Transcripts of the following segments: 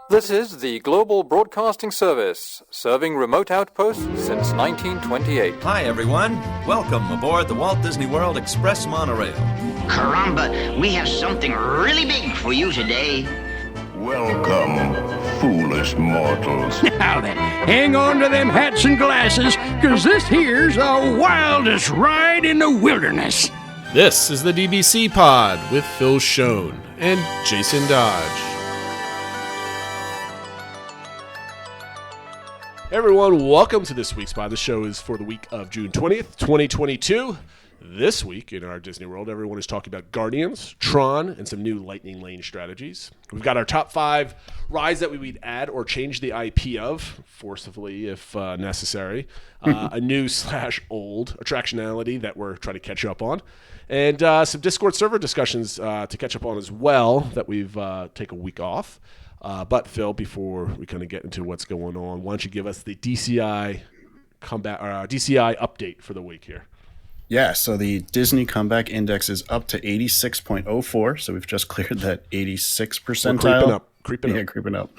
This is the Global Broadcasting Service, serving remote outposts since 1928. Hi, everyone. Welcome aboard the Walt Disney World Express monorail. Caramba, we have something really big for you today. Welcome, foolish mortals. Now then, hang on to them hats and glasses, because this here's the wildest ride in the wilderness. This is the DBC Pod with Phil Schoen and Jason Dodge. Hey everyone, welcome to this week's pod. The show is for the week of June 20th, 2022. This week in our Disney World, everyone is talking about Guardians, Tron, and some new Lightning Lane strategies. We've got our top 5 rides that we would add or change the IP of, forcibly if necessary. A new/old attractionality that we're trying to catch up on. And some Discord server discussions to catch up on as well that we've taken a week off. But Phil, before we kind of get into what's going on, why don't you give us the DCI DCI update for the week here? Yeah, so the Disney Comeback Index is up to 86.04, so we've just cleared that 86 percentile. Creeping up.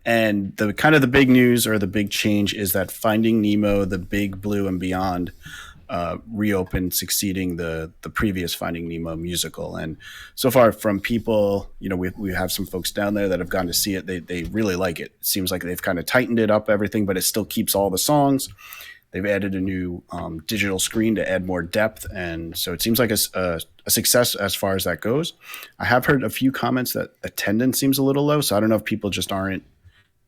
And the kind of the big news or the big change is that Finding Nemo, The Big Blue and Beyond reopened, succeeding the previous Finding Nemo musical. And so far from people, we have some folks down there that have gone to see it. They really like it. It seems like they've kind of tightened it up, everything, but it still keeps all the songs. They've added a new digital screen to add more depth, and so it seems like a success as far as that goes. I have heard a few comments that attendance seems a little low, so I don't know if people just aren't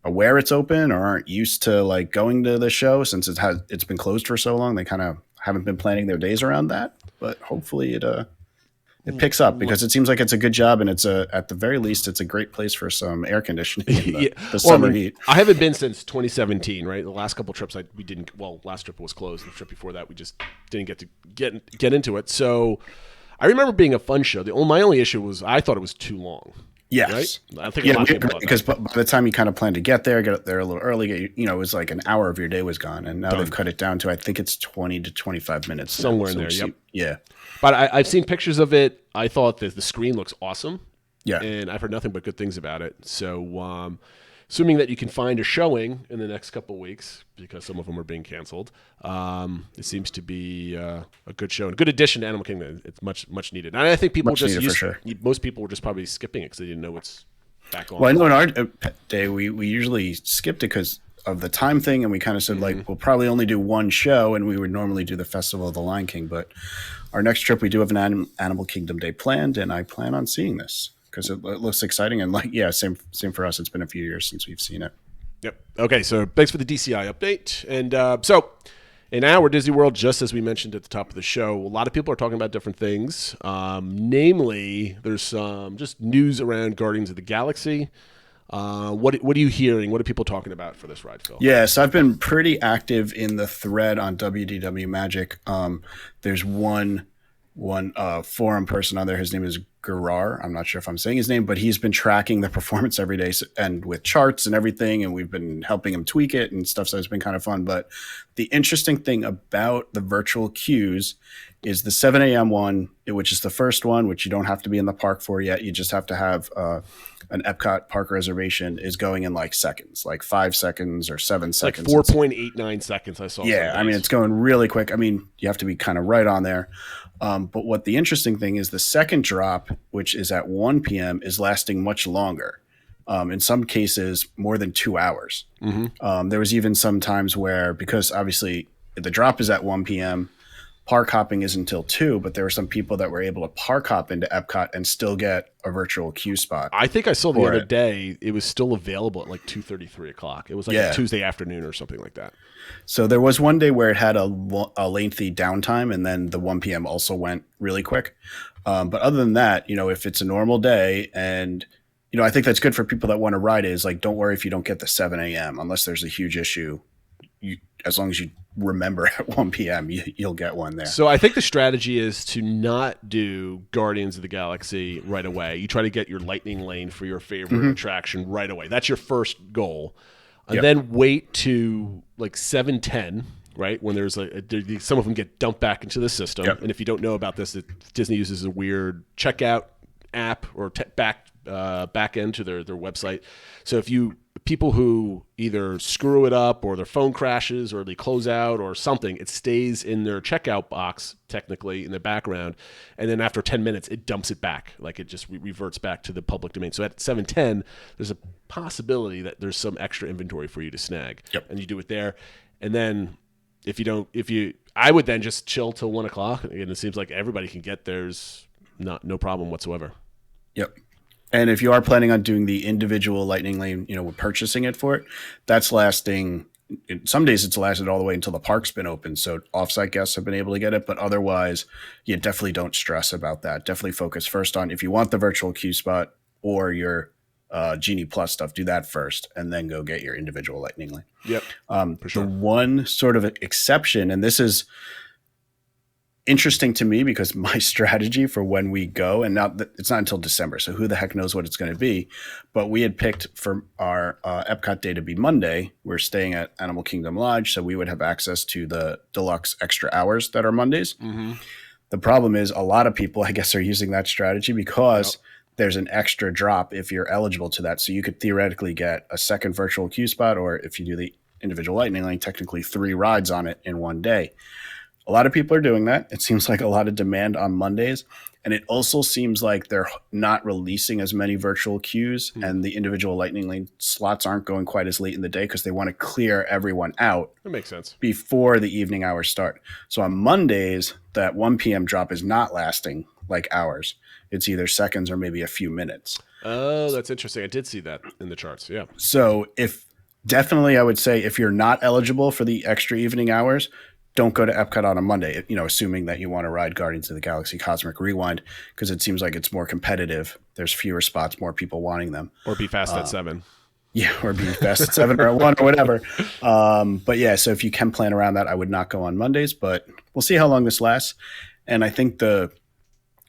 aware it's open or aren't used to like going to the show since it's been closed for so long. They kind of haven't been planning their days around that, but hopefully it picks up because it seems like it's a good job, and at the very least, it's a great place for some air conditioning in the summer heat. I haven't been since 2017, right? The last couple of trips last trip was closed. The trip before that, we just didn't get to get into it. So I remember being a fun show. My only issue was I thought it was too long. Yes. Right? I think a lot of people because by the time you kind of plan to get there a little early, it was like an hour of your day was gone, and now they've cut it down to I think it's 20 to 25 minutes. Somewhere in there, yep. Yeah. But I've seen pictures of it. I thought that the screen looks awesome. Yeah. And I've heard nothing but good things about it. So assuming that you can find a showing in the next couple of weeks, because some of them are being canceled, it seems to be a good show and a good addition to Animal Kingdom. It's much needed. And I think people most people were just probably skipping it because they didn't know it's back on. Well, I know in our day we usually skipped it because of the time thing, and we kind of said we'll probably only do one show, and we would normally do the Festival of the Lion King. But our next trip, we do have an Animal Kingdom Day planned, and I plan on seeing this because it looks exciting. And same for us. It's been a few years since we've seen it. Yep. Okay, so thanks for the DCI update. And so in our Disney World, just as we mentioned at the top of the show, a lot of people are talking about different things. Namely, there's some just news around Guardians of the Galaxy. What are you hearing? What are people talking about for this ride, Phil? Yes, I've been pretty active in the thread on WDW Magic. There's one forum person on there. His name is Garar. I'm not sure if I'm saying his name, but he's been tracking the performance every day and with charts and everything, and we've been helping him tweak it and stuff, so it's been kind of fun. But the interesting thing about the virtual queues is the 7 a.m. one, which is the first one, which you don't have to be in the park for yet. You just have to have an Epcot park reservation, is going in like seconds, like 5 seconds or 7 seconds. Like 4.89 seconds, I saw. Yeah, I mean, it's going really quick. I mean, you have to be kind of right on there. But what the interesting thing is the second drop, which is at 1 p.m., is lasting much longer. In some cases, more than 2 hours. Mm-hmm. There was even some times where, because obviously the drop is at 1 p.m., park hopping is until 2, but there were some people that were able to park hop into Epcot and still get a virtual queue spot. I think I saw the other day it was still available at like 2:30, 3 o'clock. It was like a Tuesday afternoon or something like that. So there was one day where it had a lengthy downtime, and then the 1 p.m. also went really quick. But other than that, if it's a normal day, and I think that's good for people that want to ride it, is like, don't worry if you don't get the 7 a.m. unless there's a huge issue. As long as you remember at 1 p.m., you'll get one there. So I think the strategy is to not do Guardians of the Galaxy right away. You try to get your Lightning Lane for your favorite attraction right away. That's your first goal. And then wait to like 7:10, right? When there's some of them get dumped back into the system. And if you don't know about this, Disney uses a weird checkout app or back end to their website. So if people who either screw it up or their phone crashes or they close out or something, it stays in their checkout box, technically in the background. And then after 10 minutes, it dumps it back. Like it just reverts back to the public domain. So at 7:10, there's a possibility that there's some extra inventory for you to snag. Yep. And you do it there. And then I would then just chill till 1 o'clock. And it seems like everybody can get theirs, no problem whatsoever. Yep. And if you are planning on doing the individual Lightning Lane, purchasing it for it, that's lasting. Some days it's lasted all the way until the park's been open. So offsite guests have been able to get it. But otherwise, you definitely don't stress about that. Definitely focus first on if you want the virtual queue spot or your Genie Plus stuff, do that first and then go get your individual Lightning Lane. Yep. For sure. The one sort of exception, and this is interesting to me because my strategy for when we go, and it's not until December, so who the heck knows what it's going to be, but we had picked for our Epcot day to be Monday. We're staying at Animal Kingdom Lodge, so we would have access to the deluxe extra hours that are Mondays. Mm-hmm. The problem is a lot of people, I guess, are using that strategy because there's an extra drop if you're eligible to that. So you could theoretically get a second virtual queue spot, or if you do the individual Lightning Lane, technically 3 rides on it in one day. A lot of people are doing that. It seems like a lot of demand on Mondays. And it also seems like they're not releasing as many virtual queues and the individual Lightning Lane slots aren't going quite as late in the day because they want to clear everyone out. That makes sense. Before the evening hours start. So on Mondays, that 1 p.m. drop is not lasting like hours. It's either seconds or maybe a few minutes. Oh, that's interesting. I did see that in the charts. Yeah. So I would say if you're not eligible for the extra evening hours, don't go to Epcot on a Monday, assuming that you want to ride Guardians of the Galaxy Cosmic Rewind, because it seems like it's more competitive. There's fewer spots, more people wanting them. Or be fast at 7. Yeah, or be fast at 7 or at 1 or whatever. But yeah, so if you can plan around that, I would not go on Mondays, but we'll see how long this lasts. And I think the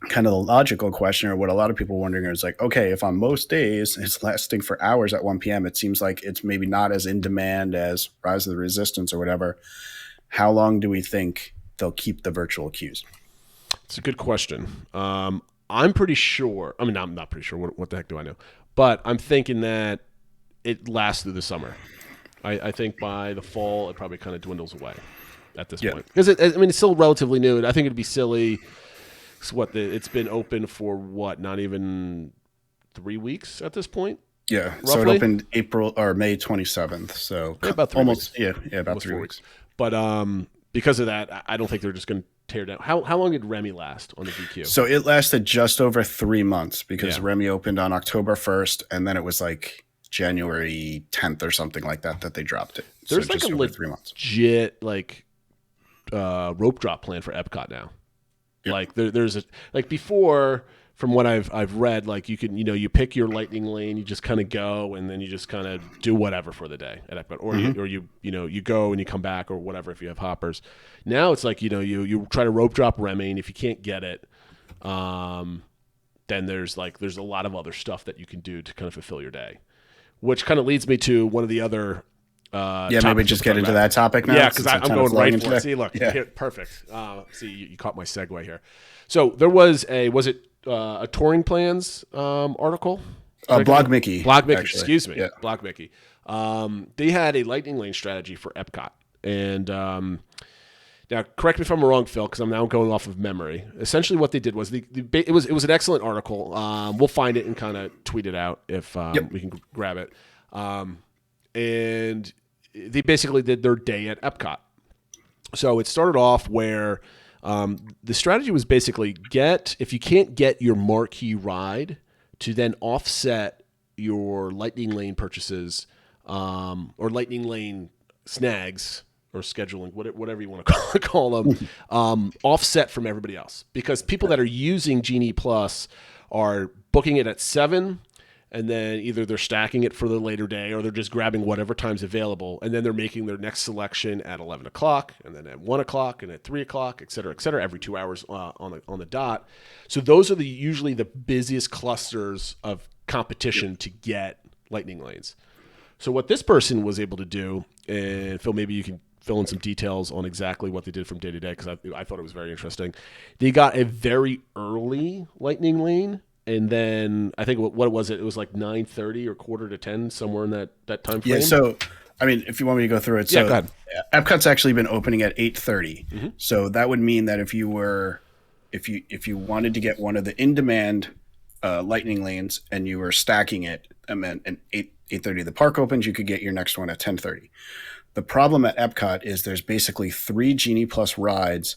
kind of the logical question, or what a lot of people are wondering, is like, okay, if on most days it's lasting for hours at 1 p.m., it seems like it's maybe not as in demand as Rise of the Resistance or whatever. How long do we think they'll keep the virtual queues? It's a good question. I'm pretty sure. I mean, I'm not pretty sure. What the heck do I know? But I'm thinking that it lasts through the summer. I think by the fall, it probably kind of dwindles away at this point. Because, it's still relatively new. I think it'd be silly. It's been open for not even 3 weeks at this point? Yeah. Roughly? So it opened April or May 27th. So about 3 weeks. Yeah, about 3 weeks. But because of that, I don't think they're just going to tear down. How long did Remy last on the VQ? So it lasted just over 3 months because Remy opened on October 1st, and then it was like January 10th or something like that they dropped it. There's so like just a over 3 months. legit rope drop plan for Epcot now. Yep. Like there's before. From what I've read, like you can, you pick your Lightning Lane, you just kind of go, and then you just kind of do whatever for the day at Epcot, or you go and you come back or whatever if you have hoppers. Now it's like you try to rope drop Remy, and if you can't get it, then there's a lot of other stuff that you can do to kind of fulfill your day, which kind of leads me to one of the other. Maybe just get into that topic now. Yeah, because I'm going right for it. See, look, here, perfect. See, you caught my segue here. So there was a touring plans article? Blog Mickey. Excuse me. Yeah. Blog Mickey. They had a Lightning Lane strategy for Epcot. And now, correct me if I'm wrong, Phil, because I'm now going off of memory. Essentially what they did was, it was an excellent article. We'll find it and kind of tweet it out if we can grab it. And they basically did their day at Epcot. So it started off where the strategy was basically if you can't get your marquee ride, to then offset your Lightning Lane purchases or Lightning Lane snags or scheduling, whatever you want to call them, offset from everybody else. Because people that are using Genie Plus are booking it at 7, and then either they're stacking it for the later day or they're just grabbing whatever time's available, and then they're making their next selection at 11 o'clock and then at 1 o'clock and at 3 o'clock, et cetera, every 2 hours on the dot. So those are usually the busiest clusters of competition to get Lightning Lanes. So what this person was able to do, and Phil, maybe you can fill in some details on exactly what they did from day to day, because I thought it was very interesting. They got a very early Lightning Lane, and then I think what was it? It was like 9:30 or quarter to 10, somewhere in that time frame. Yeah. So, I mean, if you want me to go through it, go ahead. Epcot's actually been opening at 8:30. Mm-hmm. So that would mean that if you wanted to get one of the in-demand lightning lanes and you were stacking it, and 8:30 the park opens, you could get your next one at 10:30. The problem at Epcot is there's basically 3 Genie Plus rides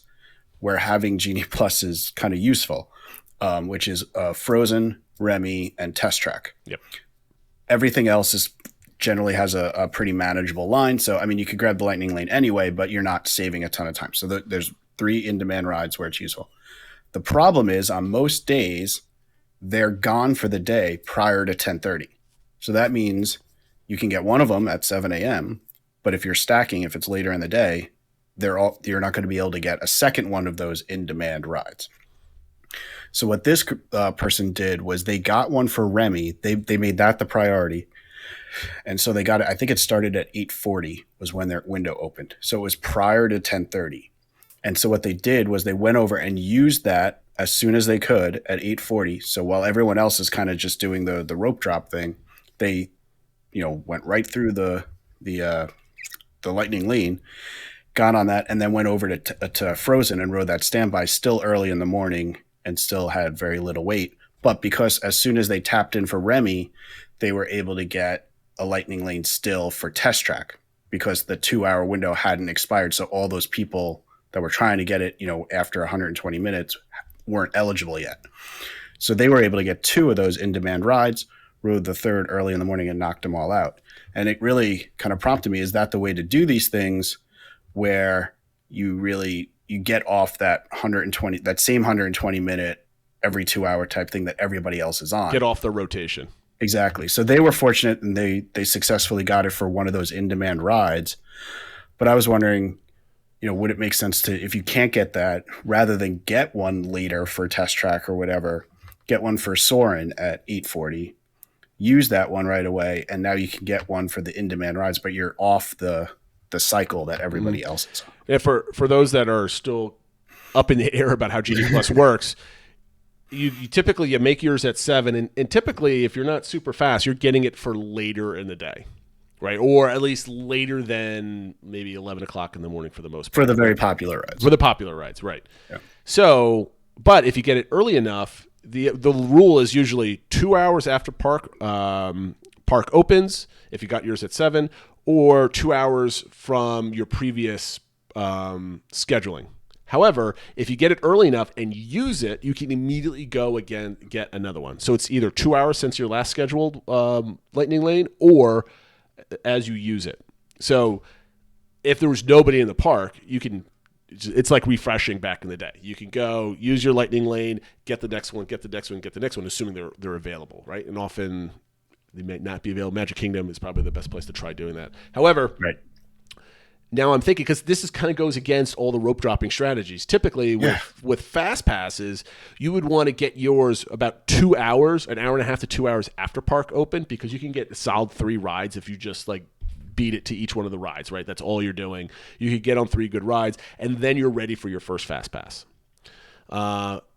where having Genie Plus is kind of useful, which is Frozen, Remy, and Test Track. Yep. Everything else generally has a pretty manageable line. So, I mean, you could grab the lightning lane anyway, but you're not saving a ton of time. So there's 3 in-demand rides where it's useful. The problem is on most days, they're gone for the day prior to 10:30. So that means you can get one of them at 7 a.m., but if you're stacking, if it's later in the day, you're not going to be able to get a second one of those in-demand rides. So what this person did was they got one for Remy. They made that the priority. And so they got it. I think it started at 8:40 was when their window opened. So it was prior to 10:30. And so what they did was they went over and used that as soon as they could at 8:40. So while everyone else is kind of just doing the rope drop thing, they, went right through the lightning lane, got on that, and then went over to Frozen and rode that standby still early in the morning and still had very little wait. But because as soon as they tapped in for Remy, they were able to get a lightning lane still for Test Track because the 2-hour window hadn't expired. So all those people that were trying to get it, after 120 minutes weren't eligible yet. So they were able to get 2 of those in-demand rides, rode the third early in the morning and knocked them all out. And it really kind of prompted me, is that the way to do these things where you get off that same 120 minute every 2-hour type thing that everybody else is on? Get off the rotation. Exactly. So they were fortunate and they successfully got it for one of those in-demand rides. But I was wondering, would it make sense to, if you can't get that, rather than get one later for Test Track or whatever, get one for Soarin' at 8:40, use that one right away, and now you can get one for the in-demand rides, but you're off the cycle that everybody else is on. Yeah, for those that are still up in the air about how Genie Plus works, you typically make yours at 7, and typically if you're not super fast, you're getting it for later in the day, right? Or at least later than maybe 11 o'clock in the morning for the most part. For the very popular rides. For the popular rides, right. Yeah. So, but if you get it early enough, the rule is usually 2 hours after park opens, if you got yours at 7, or 2 hours from your previous scheduling. However, if you get it early enough and use it, you can immediately go again, get another one. So it's either 2 hours since your last scheduled lightning lane, or as you use it. So if there was nobody in the park, it's like refreshing back in the day. You can go use your lightning lane, get the next one, assuming they're available, right? And often they may not be available. Magic Kingdom is probably the best place to try doing that. However, right. Now I'm thinking, because this kind of goes against all the rope dropping strategies. Typically with fast passes, you would want to get yours about 2 hours, an hour and a half to 2 hours after park open, because you can get a solid 3 rides if you just beat it to each one of the rides, right? That's all you're doing. You could get on 3 good rides, and then you're ready for your first fast pass.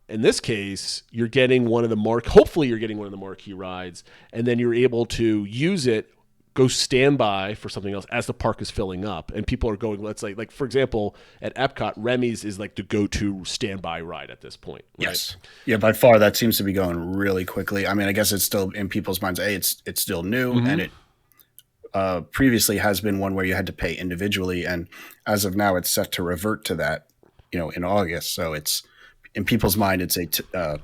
In this case, you're getting hopefully you're getting one of the marquee rides, and then you're able to use it, go stand by for something else as the park is filling up, and people are going, let's like for example, at Epcot, Remy's is like the go-to standby ride at this point. Right? Yes. Yeah, by far that seems to be going really quickly. I mean, I guess it's still in people's minds, it's still new, and it previously has been one where you had to pay individually, and as of now it's set to revert to that, in August. So it's in people's mind, it's a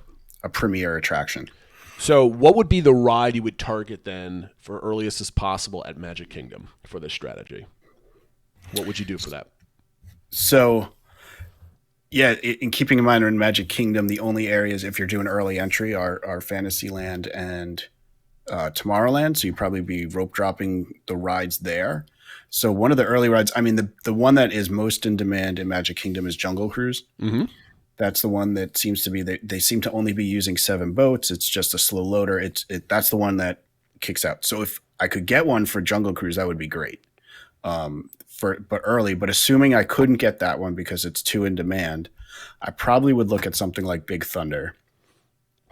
premier attraction. So what would be the ride you would target then for earliest as possible at Magic Kingdom for this strategy? What would you do for that? So, yeah, in keeping in mind in Magic Kingdom, the only areas, if you're doing early entry, are Fantasyland and Tomorrowland. So you'd probably be rope dropping the rides there. So one of the early rides, I mean, the one that is most in demand in Magic Kingdom is Jungle Cruise. Mm-hmm. That's the one that seems to be, they seem to only be using 7 boats. It's just a slow loader. That's the one that kicks out. So if I could get one for Jungle Cruise, that would be great. But early, but assuming I couldn't get that one because it's too in demand, I probably would look at something like Big Thunder.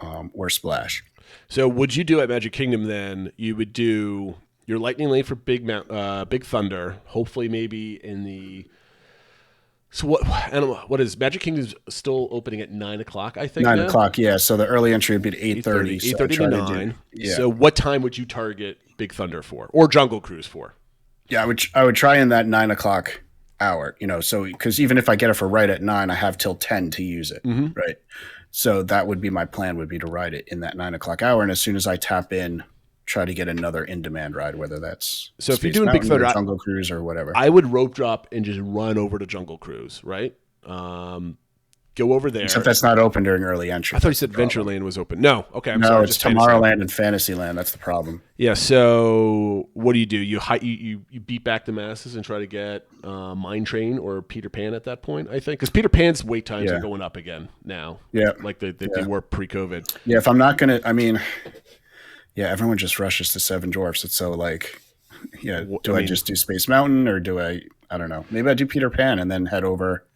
or Splash. So would you do at Magic Kingdom then? You would do your Lightning Lane for Big Thunder. Hopefully, maybe in the. So what is Magic Kingdom's still opening at 9 o'clock? I think 9 o'clock. Yeah. So the early entry would be at 8:30. 8:30 to 9. So what time would you target Big Thunder for, or Jungle Cruise for? Yeah, I would try in that 9 o'clock hour. So because even if I get it for right at 9, I have till 10 to use it. Mm-hmm. Right. So that would be my plan, would be to ride it in that 9 o'clock hour. And as soon as I tap in, try to get another in-demand ride, whether that's so if you're doing Big Thunder, Jungle Cruise or whatever. I would rope drop and just run over to Jungle Cruise, right? Go over there. Except that's not open during early entry. I thought you said Ventureland was open. No, okay. I'm no, sorry, it's Tomorrowland and Fantasyland. That's the problem. Yeah. So what do? You beat back the masses and try to get Mine Train or Peter Pan at that point. I think because Peter Pan's wait times are going up again now. Yeah, like they were pre-COVID. Yeah. If I'm not gonna, everyone just rushes to Seven Dwarfs. It's so like, I just do Space Mountain or do I don't know. Maybe I do Peter Pan and then head over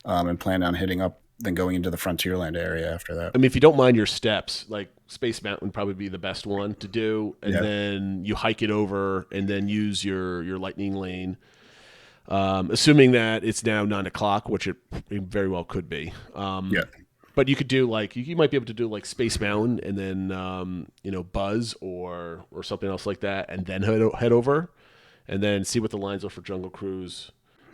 and plan on hitting up, then going into the Frontierland area after that. I mean, if you don't mind your steps, like Space Mountain would probably be the best one to do. And then you hike it over and then use your Lightning Lane, assuming that it's now 9 o'clock, which it very well could be. But you could do you might be able to do like Space Mountain and then Buzz or something else like that, and then head over, and then see what the lines are for Jungle Cruise.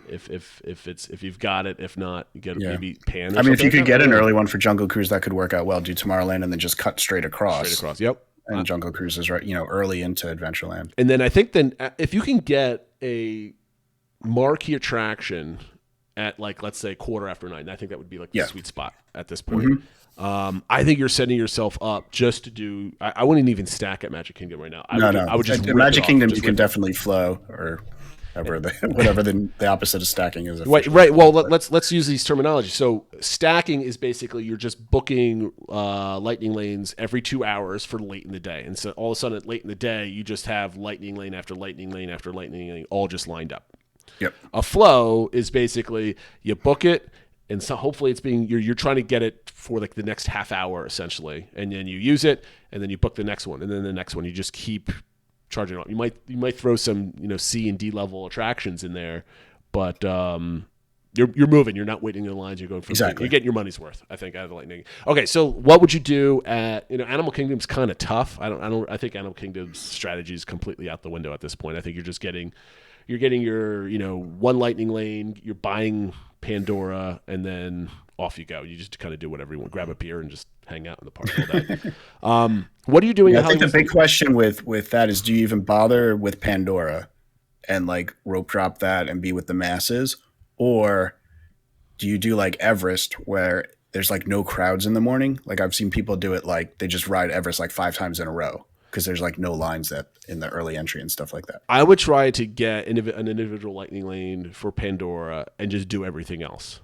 If you've got it, if not, you get maybe Pan. I mean, if you could get an early one for Jungle Cruise, that could work out well. Do Tomorrowland and then just cut straight across. Yep. And Jungle Cruise is right, early into Adventureland. And then I think if you can get a marquee attraction at let's say 9:15, I think that would be the sweet spot at this point. Mm-hmm. I think you're setting yourself up just to do. I wouldn't even stack at Magic Kingdom right now. I would just at Magic Kingdom. You can definitely flow or whatever the opposite of stacking is. Right. Well, let's use these terminology. So stacking is basically you're just booking lightning lanes every 2 hours for late in the day, and so all of a sudden late in the day you just have lightning lane after lightning lane after lightning lane all just lined up. Yep. A flow is basically you book it, and so hopefully it's you're trying to get it for the next half hour essentially, and then you use it, and then you book the next one, and then the next one. You just keep charging up. You might throw some C and D level attractions in there, but you're moving. You're not waiting in lines. You're going for exactly. You're getting your money's worth, I think, out of the Lightning. Okay, so what would you do at Animal Kingdom's kind of tough. I think Animal Kingdom's strategy is completely out the window at this point. I think you're just getting your one Lightning Lane. You're buying Pandora, and then off you go. You just kind of do whatever you want. Grab a beer and just hang out in the park all day. What are you doing? I think the big question with that is, do you even bother with Pandora and rope drop that and be with the masses, or do you do like Everest where there's no crowds in the morning? I've seen people do it they just ride Everest 5 times in a row because there's no lines in the early entry and stuff like that. I would try to get an individual Lightning Lane for Pandora and just do everything else.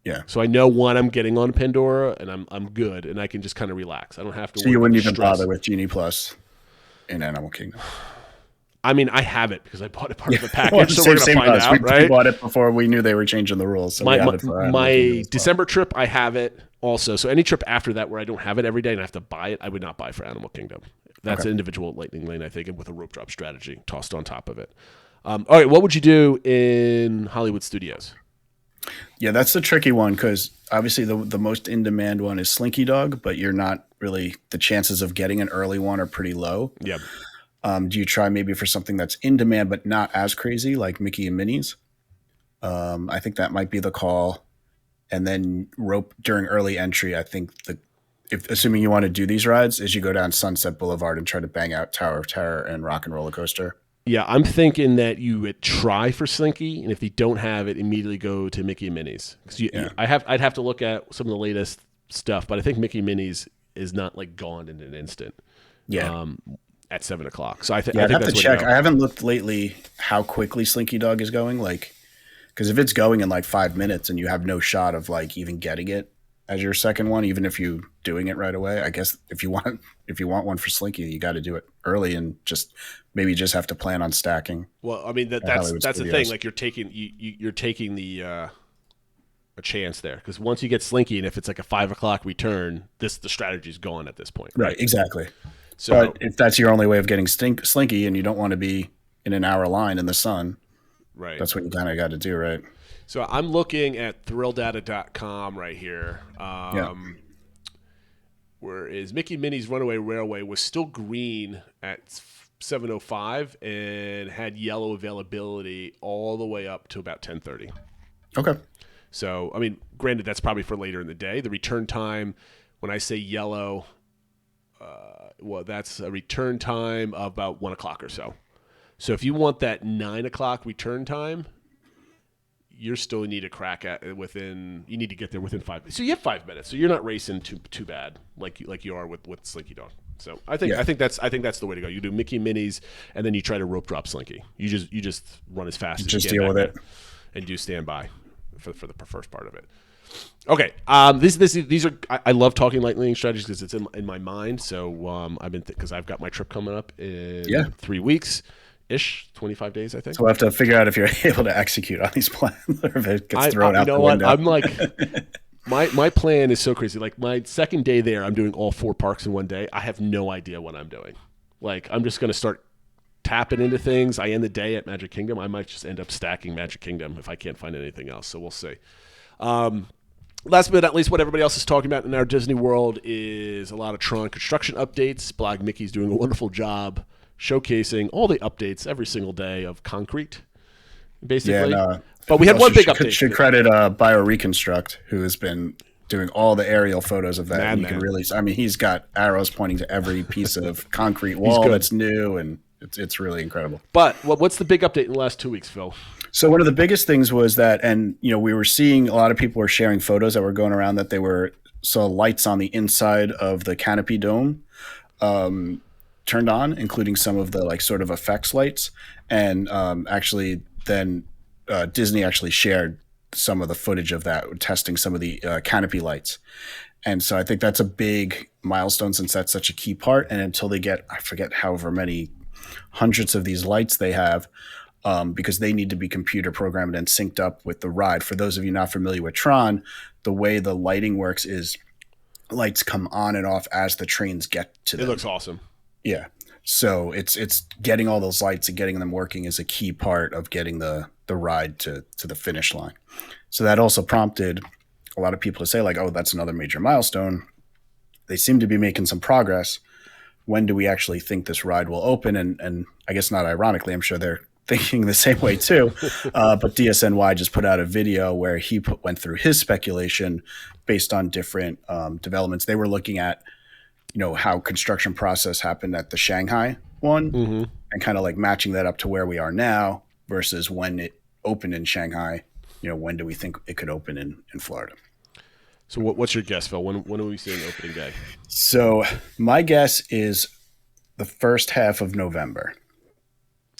Yeah. So I know when I'm getting on Pandora and I'm good and I can just kind of relax. I don't have to. So you wouldn't even bother with Genie Plus in Animal Kingdom. I mean, I have it because I bought it part of the package, so we're going to find out, right? We bought it before we knew they were changing the rules. So my December trip, I have it also. So any trip after that where I don't have it every day and I have to buy it, I would not buy for Animal Kingdom. That's an individual Lightning Lane, I think, and with a rope drop strategy tossed on top of it. All right, what would you do in Hollywood Studios? Yeah, that's the tricky one because obviously the most in-demand one is Slinky Dog, but you're not really – the chances of getting an early one are pretty low. Yeah. Do you try maybe for something that's in demand but not as crazy like Mickey and Minnie's? I think that might be the call. And then rope during early entry, I think assuming you want to do these rides, is you go down Sunset Boulevard and try to bang out Tower of Terror and Rock and Roller Coaster. Yeah, I'm thinking that you would try for Slinky, and if you don't have it, immediately go to Mickey and Minnie's. I'd have to look at some of the latest stuff, but I think Mickey and Minnie's is not gone in an instant. Yeah. At 7 o'clock. So I think I'd have that's to check. I haven't looked lately how quickly Slinky Dog is going. Because if it's going in 5 minutes and you have no shot of even getting it as your second one, even if you're doing it right away, I guess if you want one for Slinky, you got to do it early and maybe just have to plan on stacking. Well, I mean that's the thing. You're taking the a chance there, because once you get Slinky, and if it's like a 5 o'clock return, the strategy's gone at this point. Right, exactly. So, but if that's your only way of getting Slinky, and you don't want to be in an hour line in the sun, right, that's what you kind of got to do, right? So I'm looking at thrillldata.com right here. Whereas Mickey Minnie's Runaway Railway was still green at 7:05 and had yellow availability all the way up to about 10:30. Okay. So, I mean, granted, that's probably for later in the day. The return time, when I say yellow, that's a return time of about 1 o'clock or so. So if you want that 9 o'clock return time, you still need to crack at it you need to get there within 5 minutes. So you have 5 minutes. So you're not racing too bad like you are with Slinky Dog. So I think that's the way to go. You do Mickey Minnie's, and then you try to rope drop Slinky. You just run as fast as you can. Just deal with it, and do standby for the first part of it. Okay, these are I love talking lightning strategies because it's in my mind. So I've been because I've got my trip coming up in 3 weeks. 25 days, I think. So we'll have to figure out if you're able to execute on these plans or if it gets thrown out the window. I'm like, my plan is so crazy. Like my second day there, I'm doing all 4 parks in one day. I have no idea what I'm doing. Like I'm just going to start tapping into things. I end the day at Magic Kingdom. I might just end up stacking Magic Kingdom if I can't find anything else. So we'll see. Last but not least, what everybody else is talking about in our Disney World is a lot of Tron construction updates. Blog Mickey's doing a wonderful job showcasing all the updates every single day of concrete, basically. Yeah, but we had one big update. Should credit BioReconstruct, who has been doing all the aerial photos of that. And you can really, I mean, he's got arrows pointing to every piece of concrete wall that's new, and it's really incredible. But what's the big update in the last 2 weeks, Phil? So one of the biggest things was that, and we were seeing a lot of people were sharing photos that were going around that they saw lights on the inside of the canopy dome. Turned on, including some of the like sort of effects lights, and actually then Disney actually shared some of the footage of that, testing some of the canopy lights. And so I think that's a big milestone since that's such a key part. And until they get, I forget however many hundreds of these lights they have, because they need to be computer programmed and synced up with the ride. For those of you not familiar with Tron, the way the lighting works is lights come on and off as the trains get to them. It looks awesome. Yeah. So it's getting all those lights and getting them working is a key part of getting the ride to the finish line. So that also prompted a lot of people to say like, oh, that's another major milestone. They seem to be making some progress. When do we actually think this ride will open? And I guess not ironically, I'm sure they're thinking the same way too. But DSNY just put out a video where he went through his speculation based on different developments. They were looking at how construction process happened at the Shanghai one, and kind of like matching that up to where we are now versus when it opened in Shanghai. When do we think it could open in Florida? So what's your guess, Phil? When are we seeing opening day? So my guess is the first half of November.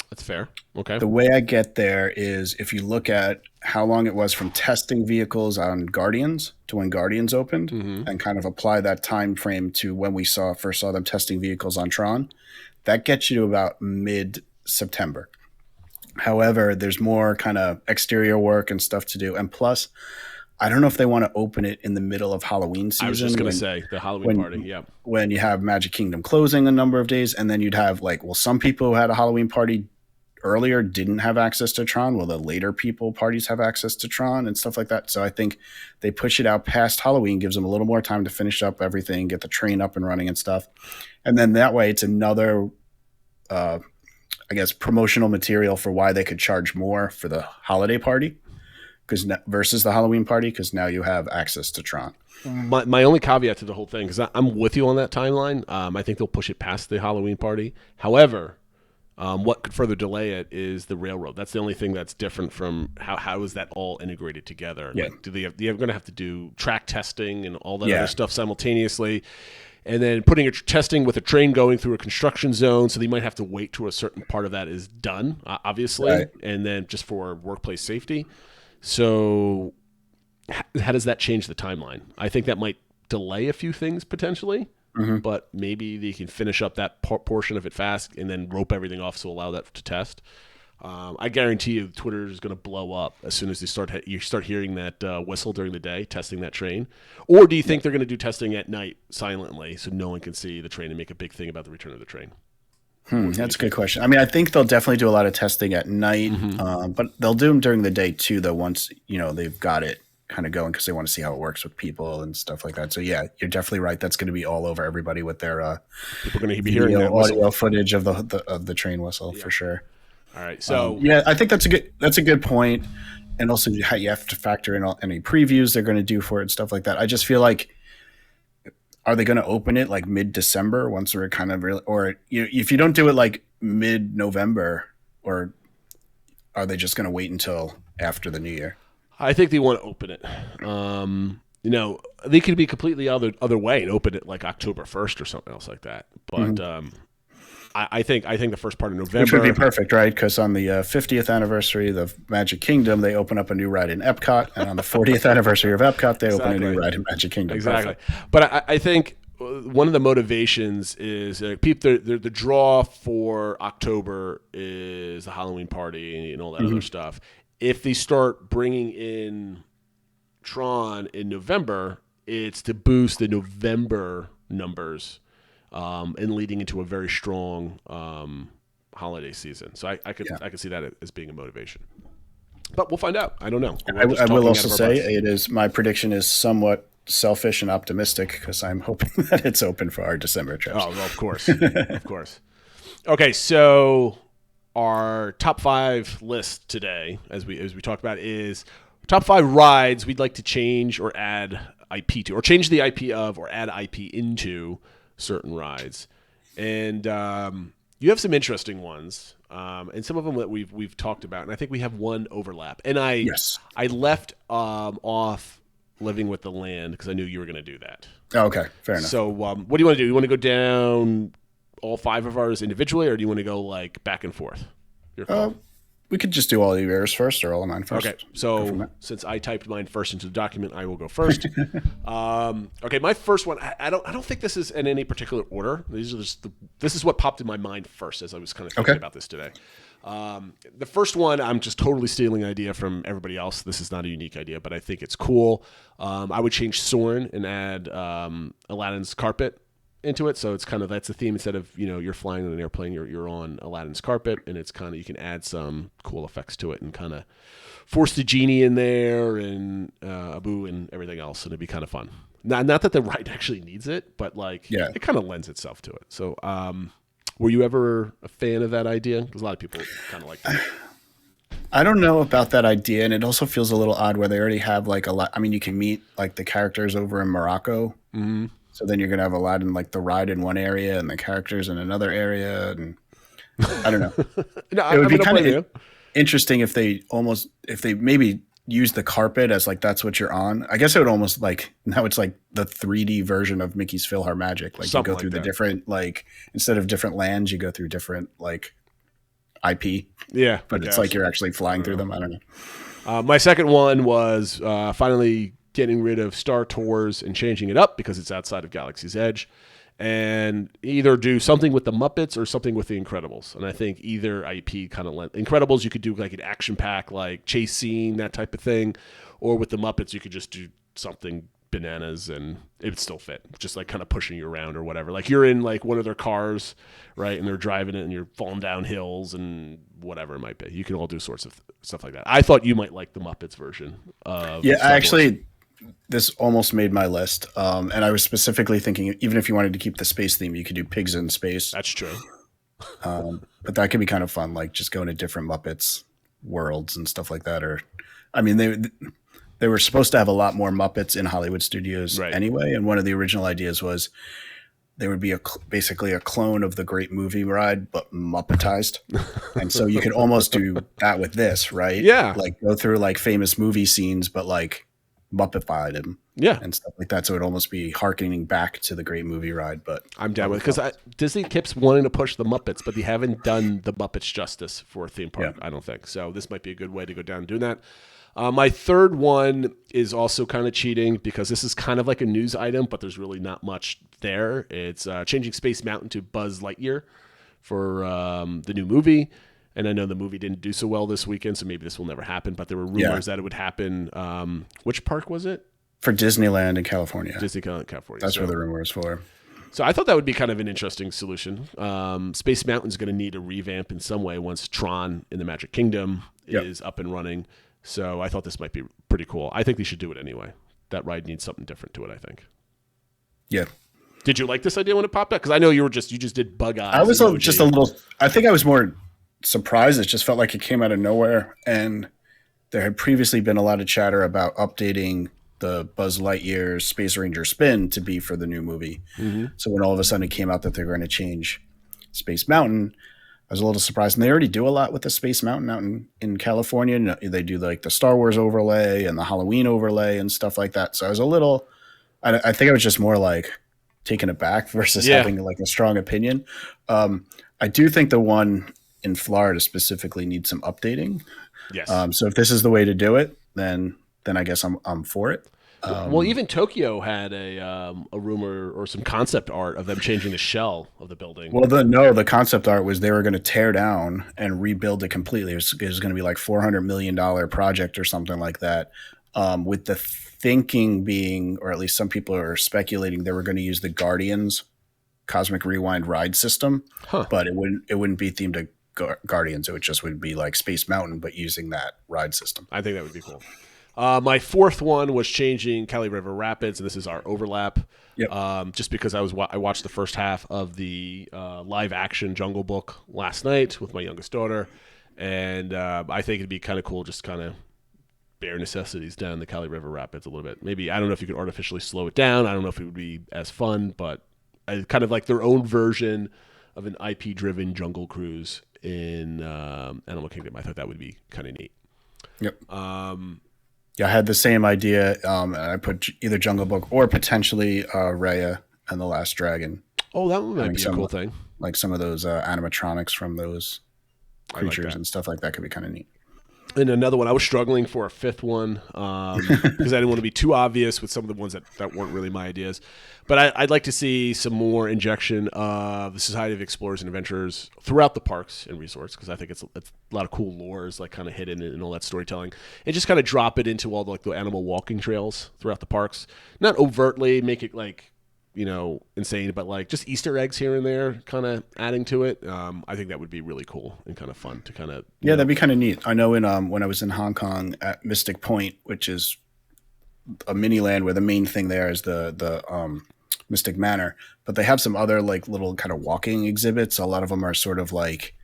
That's fair. Okay. The way I get there is if you look at how long it was from testing vehicles on Guardians to when Guardians opened, and kind of apply that time frame to when we first saw them testing vehicles on Tron, that gets you to about mid-September. However, there's more kind of exterior work and stuff to do. And plus, I don't know if they want to open it in the middle of Halloween season. I was just going to say the Halloween party. Yeah. When you have Magic Kingdom closing a number of days, and then you'd have some people who had a Halloween party earlier didn't have access to Tron. Will the later parties have access to Tron and stuff like that? So I think they push it out past Halloween, gives them a little more time to finish up everything, get the train up and running and stuff. And then that way it's another, I guess, promotional material for why they could charge more for the holiday party versus the Halloween party, because now you have access to Tron. My only caveat to the whole thing, because I'm with you on that timeline. I think they'll push it past the Halloween party. However, what could further delay it is the railroad. That's the only thing that's different from how is that all integrated together. Yeah. Like, they're going to have to do track testing and all that other stuff simultaneously, and then putting testing with a train going through a construction zone. So they might have to wait till a certain part of that is done, obviously, and then just for workplace safety. So how does that change the timeline? I think that might delay a few things potentially. But maybe they can finish up that portion of it fast and then rope everything off, so allow that to test. I guarantee you Twitter is going to blow up as soon as you start hearing that whistle during the day, testing that train. Or do you think they're going to do testing at night silently so no one can see the train and make a big thing about the return of the train? That's a good question. I mean, I think they'll definitely do a lot of testing at night, but they'll do them during the day too, though, once, they've got it kind of going because they want to see how it works with people and stuff like that. So, yeah, you're definitely right. That's going to be all over everybody with their people are going to be hearing that audio footage of the train whistle for sure. All right. So, I think that's a good point. And also you have to factor in any previews they're going to do for it and stuff like that. I just feel like, are they going to open it like mid-December once we're kind of really, or if you don't do it like mid-November, or are they just going to wait until after the new year? I think they want to open it. They could be completely other way and open it like October 1st or something else like that. But I think the first part of November, which would be perfect, right? Because on the 50th anniversary of the Magic Kingdom, they open up a new ride in Epcot, and on the 40th anniversary of Epcot, they open a new ride in Magic Kingdom. Exactly. Perfect. But I think one of the motivations is the draw for October is the Halloween party and all that other stuff. If they start bringing in Tron in November, it's to boost the November numbers. And leading into a very strong holiday season. So I could see that as being a motivation. But we'll find out. I don't know. I will also say my prediction is somewhat selfish and optimistic because I'm hoping that it's open for our December trips. Oh, well, of course. Of course. Okay, so our top 5 list today, as we talked about, is top 5 rides we'd like to change or add IP to, or change the IP of, or add IP into certain rides. And you have some interesting ones, and some of them that we've talked about, and I think we have one overlap. And I left off Living with the Land because I knew you were going to do that. Oh, okay, fair enough. So what do you want to do? You want to go down all 5 of ours individually, or do you want to go like back and forth? Your call. We could just do all of yours first or all of mine first. Okay, so since I typed mine first into the document, I will go first. Okay, my first one, I don't think this is in any particular order. This is what popped in my mind first as I was kind of thinking about this today. The first one, I'm just totally stealing an idea from everybody else. This is not a unique idea, but I think it's cool. I would change Soarin' and add Aladdin's carpet into it, so it's kind of, that's the theme. Instead of you're flying on an airplane, you're on Aladdin's carpet, and it's kind of, you can add some cool effects to it and kind of force the genie in there and Abu and everything else, and it'd be kind of fun. Not that the ride actually needs it, but it kind of lends itself to it. So were you ever a fan of that idea? Because a lot of people kind of like that. I don't know about that idea, and it also feels a little odd where they already have like a lot. I mean, you can meet like the characters over in Morocco. Mm-hmm. So then you're going to have Aladdin, like the ride in one area and the characters in another area. And I don't know. It would be kind of interesting if they maybe use the carpet as like, that's what you're on. I guess it would almost like, now it's like the 3D version of Mickey's PhilharMagic. Like something you go through the different, like instead of different lands, you go through different like IP. Yeah. But it's like you're actually flying through them. I don't know. My second one was finally getting rid of Star Tours and changing it up because it's outside of Galaxy's Edge, and either do something with the Muppets or something with the Incredibles. And I think either IP kind of Incredibles, you could do like an action pack, like chase scene, that type of thing, or with the Muppets, you could just do something bananas and it would still fit, just like kind of pushing you around or whatever. Like you're in like one of their cars, right, and they're driving it and you're falling down hills and whatever it might be. You can all do sorts of stuff like that. I thought you might like the Muppets version of Star Wars. This almost made my list, and I was specifically thinking, even if you wanted to keep the space theme, you could do Pigs in Space. That's true. But that could be kind of fun, like just going to different Muppets worlds and stuff like that. Or, I mean, they were supposed to have a lot more Muppets in Hollywood Studios anyway, and one of the original ideas was there would be basically a clone of the Great Movie Ride, but Muppetized. And so you could almost do that with this, right? Yeah. Like go through like famous movie scenes, but like Muppetified and stuff like that. So it'd almost be hearkening back to the Great Movie Ride. But I'm down with it because Disney keeps wanting to push the Muppets, but they haven't done the Muppets justice for a theme park, I don't think. So this might be a good way to go down and do that. My third one is also kind of cheating because this is kind of like a news item, but there's really not much there. It's changing Space Mountain to Buzz Lightyear for the new movie. And I know the movie didn't do so well this weekend, so maybe this will never happen. But there were rumors that it would happen. Which park was it? For Disneyland in California. Disneyland, California. That's where the rumor is for. So I thought that would be kind of an interesting solution. Space Mountain's going to need a revamp in some way once Tron in the Magic Kingdom is up and running. So I thought this might be pretty cool. I think they should do it anyway. That ride needs something different to it, I think. Yeah. Did you like this idea when it popped up? Because I know you just did bug eyes. I was just a little. I think I was more surprised. It just felt like it came out of nowhere, and there had previously been a lot of chatter about updating the Buzz Lightyear Space Ranger spin to be for the new movie. Mm-hmm. So when all of a sudden it came out that they're going to change Space Mountain, I was a little surprised. And they already do a lot with the Space Mountain out in California. They do like the Star Wars overlay and the Halloween overlay and stuff like that. So I was a little. I think I was just more like taken aback versus having like a strong opinion. I do think the one in Florida specifically needs some updating. Yes. So if this is the way to do it, then I guess I'm for it. Well, even Tokyo had a rumor or some concept art of them changing the shell of the building. Well, the concept art was they were going to tear down and rebuild it completely. It was going to be like $400 million project or something like that. With the thinking being, or at least some people are speculating, they were going to use the Guardians Cosmic Rewind ride system, but it wouldn't be themed to Guardians. It would be like Space Mountain, but using that ride system. I think that would be cool. My fourth one was changing Cali River Rapids, and this is our overlap. Yep. Just because I watched the first half of the live action Jungle Book last night with my youngest daughter, and I think it'd be kind of cool just kind of bare necessities down the Cali River Rapids a little bit. Maybe, I don't know if you could artificially slow it down. I don't know if it would be as fun, but I kind of like their own version of an IP-driven jungle cruise in Animal Kingdom. I thought that would be kind of neat. Yep. Yeah, I had the same idea. I put either Jungle Book or potentially Raya and the Last Dragon. Oh, that might be a cool thing. Like some of those animatronics from those creatures and stuff like that could be kind of neat. And another one, I was struggling for a fifth one because I didn't want to be too obvious with some of the ones that weren't really my ideas. But I'd like to see some more injection of the Society of Explorers and Adventurers throughout the parks and resorts, because I think it's a lot of cool lores like kind of hidden in all that storytelling. And just kind of drop it into all the animal walking trails throughout the parks. Not overtly make it like, insane, but like just Easter eggs here and there, kind of adding to it. I think that would be really cool and kind of fun to kind of. Yeah, that'd be kind of neat. I know when I was in Hong Kong at Mystic Point, which is a mini land where the main thing there is the Mystic Manor, but they have some other like little kind of walking exhibits. A lot of them are sort of like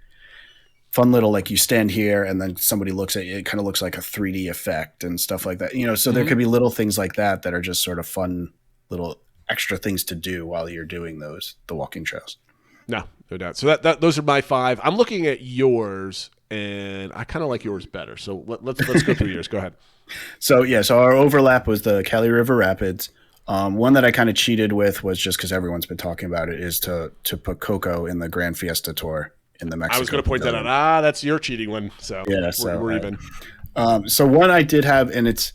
fun little, like you stand here and then somebody looks at you. It kind of looks like a 3D effect and stuff like that. So there could be little things like that are just sort of fun little extra things to do while you're doing the walking trails. No doubt. So those are my five. I'm looking at yours, and I kind of like yours better. So let's go through yours. Go ahead. So our overlap was the Cali River Rapids. One that I kind of cheated with was just because everyone's been talking about it, is to put Coco in the Grand Fiesta Tour in the Mexico. I was going to point that out. That's your cheating one. So yeah, we're even. So one I did have, and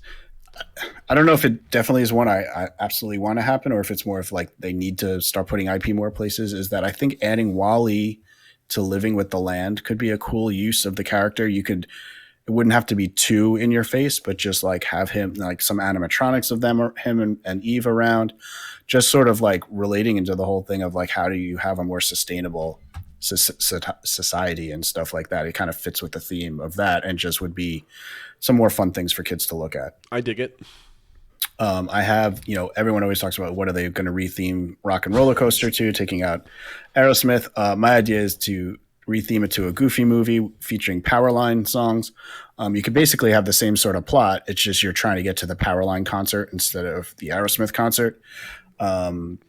I don't know if it definitely is one I absolutely want to happen, or if it's more of like they need to start putting IP more places, is that I think adding Wall-E to Living with the Land could be a cool use of the character. It wouldn't have to be too in your face, but just like have him, like some animatronics of him and Eve around, just sort of like relating into the whole thing of like, how do you have a more sustainable society and stuff like that. It kind of fits with the theme of that, and just would be some more fun things for kids to look at. I dig it. I have, everyone always talks about what are they going to retheme Rock and Roller Coaster to, taking out Aerosmith. My idea is to retheme it to a Goofy movie featuring Powerline songs. You could basically have the same sort of plot. It's just you're trying to get to the Powerline concert instead of the Aerosmith concert. I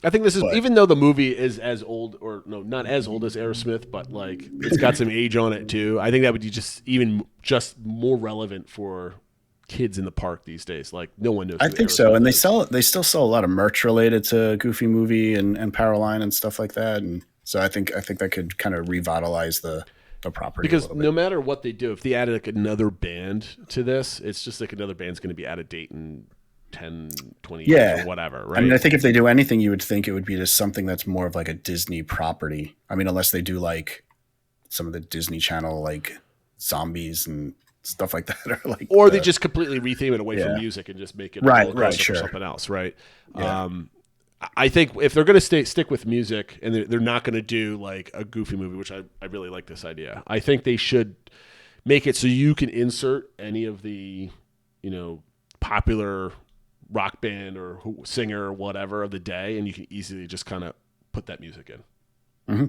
think this is, even though the movie is as old, or no, not as old as Aerosmith, but like it's got some age on it too. I think that would be just more relevant for kids in the park these days. Like no one knows. I think so, and they still sell a lot of merch related to Goofy movie and Powerline and stuff like that. And so I think that could kind of revitalize the property. Because no matter what they do, if they added like another band to this, it's just like another band's going to be out of date in 10, 20 years or whatever, right? I mean, I think if they do anything, you would think it would be just something that's more of like a Disney property. I mean, unless they do like some of the Disney Channel like zombies and stuff like that are like, or they just completely retheme it away from music and just make it right, sure. or something else, right? Yeah. I think if they're going to stick with music and they're not going to do like a Goofy movie, which I really like this idea. I think they should make it so you can insert any of the, popular rock band or singer or whatever of the day, and you can easily just kind of put that music in.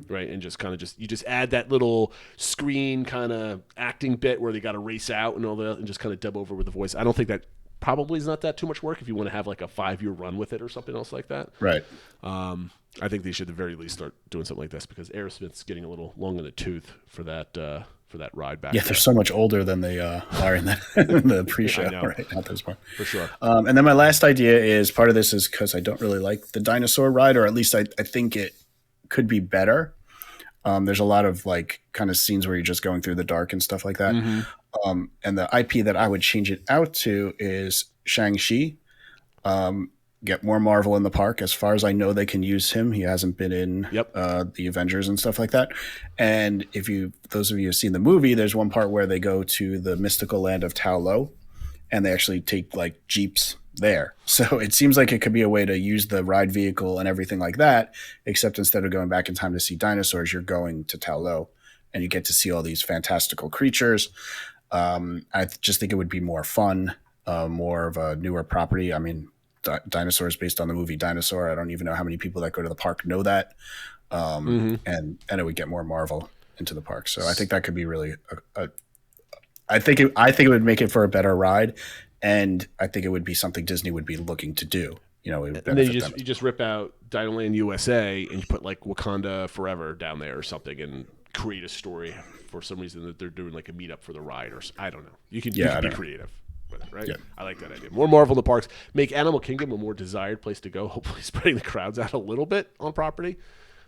Right, and just kind of you add that little screen kind of acting bit where they got to race out and all that, and just kind of dub over with the voice. I don't think that probably is not that too much work if you want to have like a 5-year run with it or something else like that. Right. I think they should at the very least start doing something like this because Aerosmith's getting a little long in the tooth for that ride back. Yeah, they're so much older than they are in the pre-show, right? Not this part. For sure. And then my last idea is part of this is because I don't really like the dinosaur ride, or at least I think it could be better. There's a lot of like kind of scenes where you're just going through the dark and stuff like that. And the IP that I would change it out to is Shang-Chi. Get more Marvel in the park. As far as I know, they can use him. He hasn't been in the Avengers and stuff like that. And those of you who've seen the movie, there's one part where they go to the mystical land of Ta Lo, and they actually take like jeeps there. So it seems like it could be a way to use the ride vehicle and everything like that, except instead of going back in time to see dinosaurs, you're going to Ta Lo and you get to see all these fantastical creatures. I just think it would be more fun, more of a newer property. I mean, dinosaurs based on the movie Dinosaur. I don't even know how many people that go to the park know that. And it would get more Marvel into the park. So I think that could be really I think it would make it for a better ride. And I think it would be something Disney would be looking to do. And then you just rip out Dinoland USA and you put like Wakanda Forever down there or something and create a story for some reason that they're doing like a meetup for the ride or I don't know. You can be creative with it, right? Yeah. I like that idea. More Marvel in the parks. Make Animal Kingdom a more desired place to go. Hopefully spreading the crowds out a little bit on property.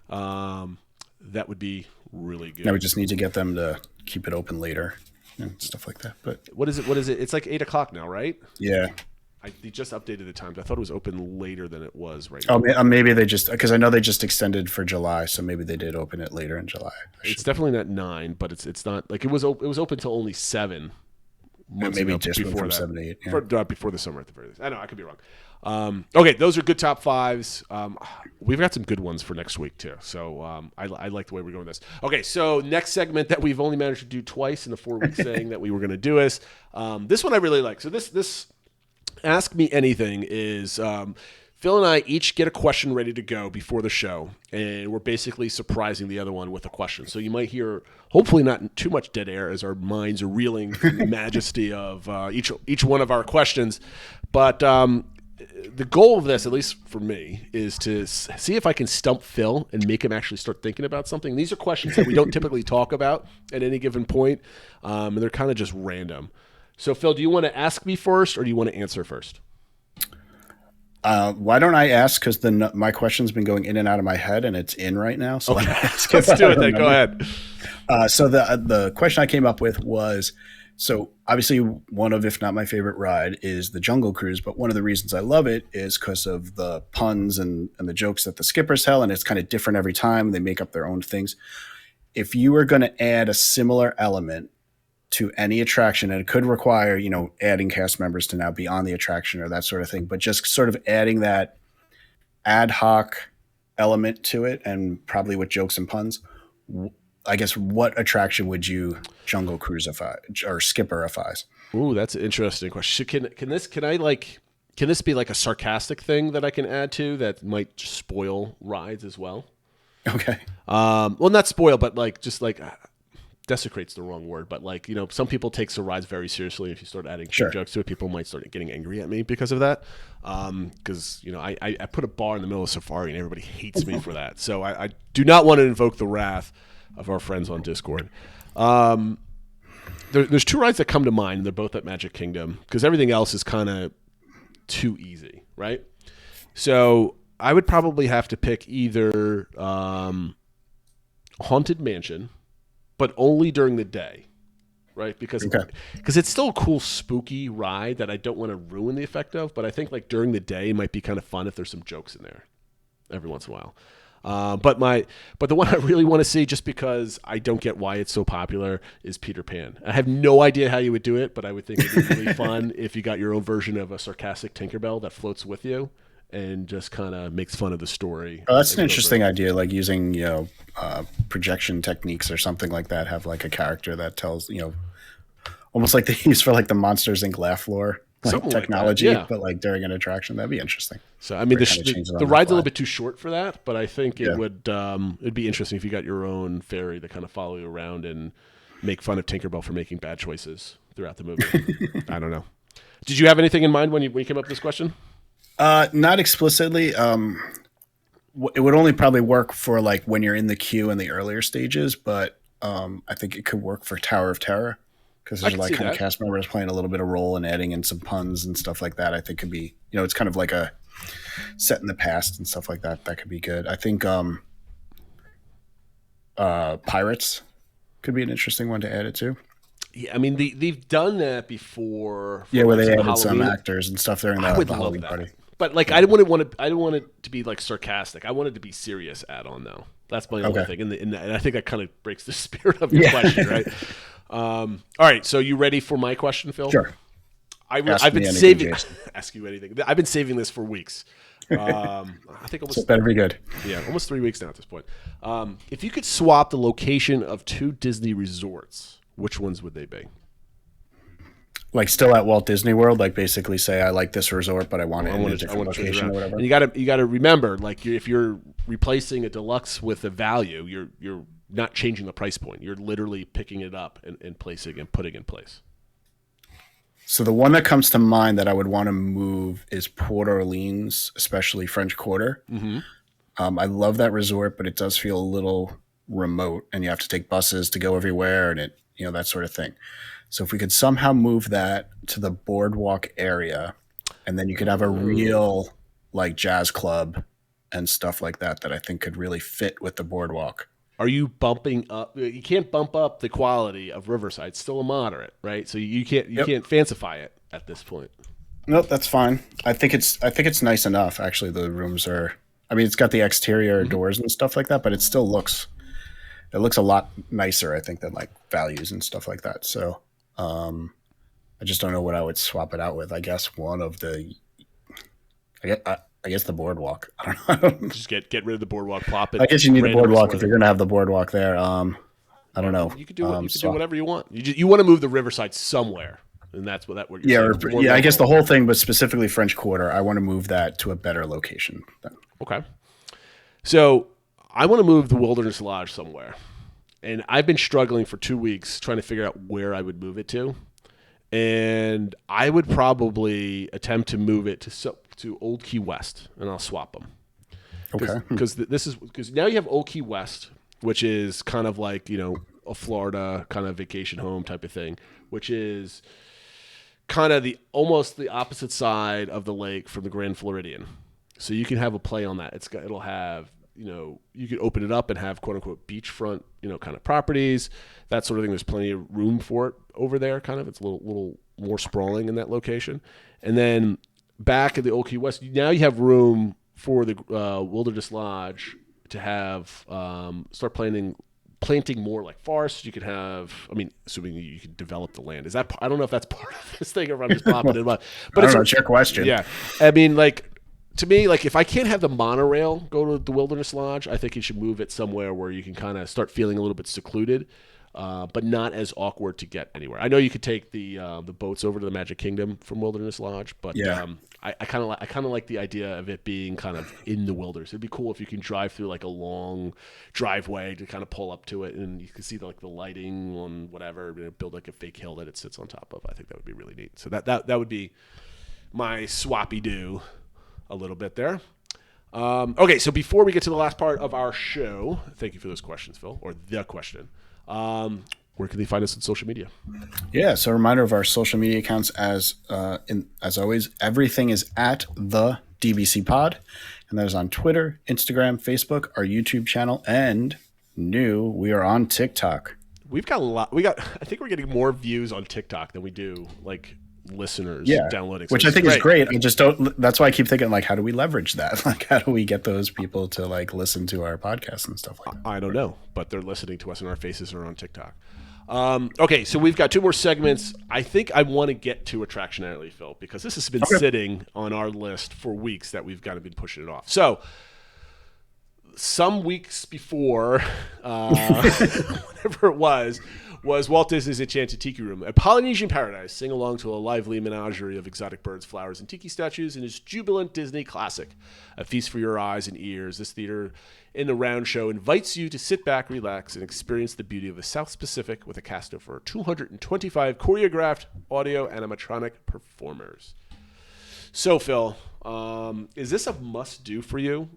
That would be really good. Now we just need to get them to keep it open later. And stuff like that. But what is it? It's like 8:00 now, right? Yeah. They just updated the times. I thought it was open later than it was right now. Oh, maybe they just because I know they just extended for July, so maybe they did open it later in July. It's definitely not 9, but it's not like it was open till only 7 months maybe ago just before from that. 7 to 8. Yeah. Before the summer at the very least. I know I could be wrong. Okay, those are good top 5s. We've got some good ones for next week too. So I like the way we're going with this. Okay, so next segment that we've only managed to do twice in the 4 weeks saying that we were going to do is this one I really like. So this Ask Me Anything is Phil and I each get a question ready to go before the show, and we're basically surprising the other one with a question. So you might hear, hopefully not too much dead air as our minds are reeling from the majesty of each one of our questions. But the goal of this, at least for me, is to see if I can stump Phil and make him actually start thinking about something. These are questions that we don't typically talk about at any given point, and they're kind of just random. So, Phil, do you want to ask me first, or do you want to answer first? Why don't I ask? Because my question's been going in and out of my head, and it's in right now. So let's do it then. Go ahead. So the question I came up with was, so obviously one of, if not my favorite ride, is the Jungle Cruise. But one of the reasons I love it is because of the puns and the jokes that the skippers tell, and it's kind of different every time. They make up their own things. If you were going to add a similar element to any attraction, and it could require, adding cast members to now be on the attraction or that sort of thing, but just sort of adding that ad hoc element to it, and probably with jokes and puns, I guess, what attraction would you Jungle Cruise-ify or skipper-ify? Ooh, that's an interesting question. Can this be like a sarcastic thing that I can add to that might spoil rides as well? Okay. Well, not spoil, but desecrate's the wrong word, but some people take the rides very seriously. If you start adding jokes to it, people might start getting angry at me because of that. Because I put a bar in the middle of Safari and everybody hates me for that. So I do not want to invoke the wrath of our friends on Discord. There's 2 rides that come to mind, and they're both at Magic Kingdom because everything else is kind of too easy, right? So I would probably have to pick either Haunted Mansion, but only during the day, right? Because it's still a cool, spooky ride that I don't want to ruin the effect of, but I think during the day it might be kind of fun if there's some jokes in there every once in a while. But the one I really want to see, just because I don't get why it's so popular, is Peter Pan. I have no idea how you would do it, but I would think it'd be really fun if you got your own version of a sarcastic Tinkerbell that floats with you and just kind of makes fun of the story. Oh, that's an interesting idea, like using projection techniques or something like that. Have like a character that tells almost like they use for like the Monsters Inc. laugh lore. Like technology, like but like during an attraction, that'd be interesting. So I mean, the ride's a little bit too short for that, but I think it would it'd be interesting if you got your own fairy that kind of follow you around and make fun of Tinkerbell for making bad choices throughout the movie. I don't know. Did you have anything in mind when you came up with this question? Not explicitly. It would only probably work for like when you're in the queue in the earlier stages, but I think it could work for Tower of Terror. Because there's like kind of cast members playing a little bit of role and adding in some puns and stuff like that. I think could be, it's kind of like a set in the past and stuff like that. That could be good. I think Pirates could be an interesting one to add it to. Yeah, I mean they've done that before. Yeah, where they added some actors and stuff during the Halloween party. But like I didn't want it to be like sarcastic. I wanted it to be serious add-on though. That's my only thing, and I think that kind of breaks the spirit of your question, right? All right, so you ready for my question, Phil? Sure. I've been saving. Ask you anything. I've been saving this for weeks. I think almost. So it better be good. Yeah, almost 3 weeks now at this point. If you could swap the location of 2 Disney resorts, which ones would they be? Like still at Walt Disney World, like basically say I like this resort, but I want it in a different location or whatever. And you got to remember, like if you're replacing a deluxe with a value, you're not changing the price point. You're literally picking it up and placing and putting in place. So the one that comes to mind that I would want to move is Port Orleans, especially French Quarter. Mm-hmm. I love that resort, but it does feel a little remote, and you have to take buses to go everywhere, and that sort of thing. So if we could somehow move that to the boardwalk area, and then you could have a real like jazz club and stuff like that I think could really fit with the boardwalk. Are you bumping up? You can't bump up the quality of Riverside. It's still a moderate, right? So you can't fancify it at this point. Nope, that's fine. I think it's nice enough. Actually, the rooms are. I mean, it's got the exterior doors and stuff like that, but it still looks a lot nicer. I think than like values and stuff like that. So I just don't know what I would swap it out with. I guess one of the. I guess the boardwalk. I don't know. Just get rid of the boardwalk, plop it. I guess you need a boardwalk if you're going to have the boardwalk there. I don't know. You could do do whatever you want. You want to move the Riverside somewhere, and that's what that. Yeah, I guess the whole thing, but specifically French Quarter. I want to move that to a better location. Okay. So I want to move the Wilderness Lodge somewhere, and I've been struggling for 2 weeks trying to figure out where I would move it to, and I would probably attempt to move it to Old Key West, and I'll swap them. Okay. Because now you have Old Key West, which is kind of like a Florida kind of vacation home type of thing, which is kind of almost the opposite side of the lake from the Grand Floridian. So you can have a play on that. It'll have you could open it up and have quote unquote beachfront kind of properties, that sort of thing. There's plenty of room for it over there. Kind of it's a little more sprawling in that location, and then. Back at the Old Key West, now you have room for the Wilderness Lodge to have start planting more like forests. You could have, assuming you can develop the land. I don't know if that's part of this thing, or I'm just popping it up. But it's your question. Yeah, I mean, like to me, like if I can't have the monorail go to the Wilderness Lodge, I think you should move it somewhere where you can kind of start feeling a little bit secluded. But not as awkward to get anywhere. I know you could take the boats over to the Magic Kingdom from Wilderness Lodge, but I kind of like the idea of it being kind of in the wilderness. It'd be cool if you can drive through like a long driveway to kind of pull up to it, and you can see the lighting on whatever. Build like a fake hill that it sits on top of. I think that would be really neat. So that would be my swappy do a little bit there. Okay, so before we get to the last part of our show, thank you for those questions, Phil, or the question. Where can they find us on social media? Yeah, so a reminder of our social media accounts as always, everything is at the DBC Pod, and that is on Twitter, Instagram, Facebook, our YouTube channel, and we are on TikTok. We've got a lot. I think we're getting more views on TikTok than we do like listeners downloading. Which I think is great. I just don't. That's why I keep thinking, like, how do we leverage that? Like, how do we get those people to like listen to our podcast and stuff like that? I don't know, but they're listening to us, and our faces are on TikTok. Okay, so we've got 2 more segments. I think I want to get to Attraction Alley, Phil, because this has been sitting on our list for weeks that we've kind of been pushing it off. So some weeks before, whatever it was Walt Disney's Enchanted Tiki Room, a Polynesian paradise. Sing along to a lively menagerie of exotic birds, flowers, and tiki statues in its jubilant Disney classic. A feast for your eyes and ears. This theater in the round show invites you to sit back, relax, and experience the beauty of the South Pacific with a cast of over 225 choreographed audio animatronic performers. So, Phil, is this a must-do for you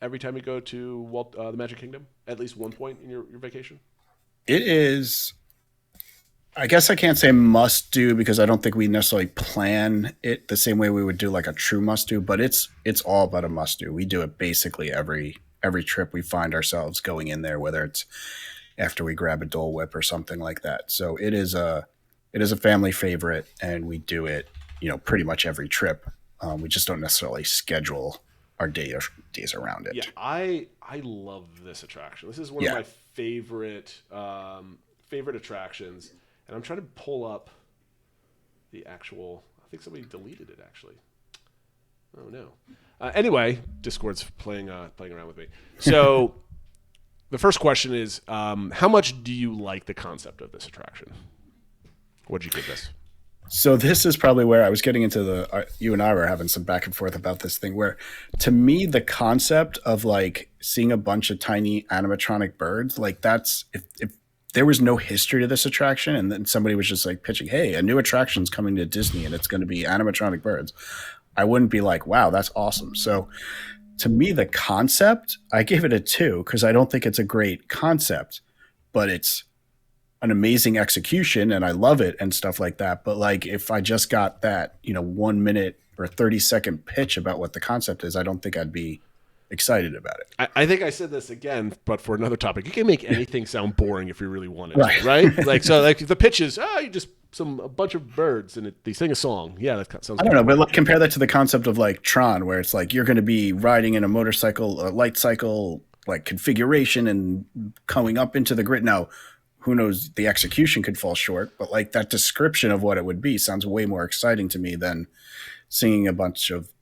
every time you go to the Magic Kingdom, at least one point in your vacation? It is, I guess I can't say must do because I don't think we necessarily plan it the same way we would do like a true must do, but it's all about a must do. We do it basically every trip we find ourselves going in there, whether it's after we grab a Dole Whip or something like that. So it is a family favorite, and we do it, pretty much every trip. We just don't necessarily schedule our days around it. Yeah, I love this attraction. This is one of my favorite attractions, and I'm trying to pull up the actual. I think somebody deleted it actually. Oh no. Anyway, Discord's playing around with me. So the first question is, how much do you like the concept of this attraction? What'd you give this? So this is probably where I was getting into you and I were having some back and forth about this thing where, to me, the concept of like seeing a bunch of tiny animatronic birds, like that's, if there was no history to this attraction and then somebody was just like pitching, hey, a new attraction's coming to Disney and it's going to be animatronic birds, I wouldn't be like, wow, that's awesome. So to me, the concept, I gave it a 2 because I don't think it's a great concept, but it's an amazing execution and I love it and stuff like that. But like, if I just got that, 1 minute or 30-second pitch about what the concept is, I don't think I'd be excited about it. I think I said this again, but for another topic. You can make anything sound boring if you really wanted to, right? Like, so like the pitch is, you just a bunch of birds and they sing a song. Yeah, that sounds. I don't know, but like, compare that to the concept of like Tron, where it's like you're going to be riding in a motorcycle, a light cycle, like configuration and going up into the grid. Now, who knows, the execution could fall short, but like that description of what it would be sounds way more exciting to me than singing a bunch of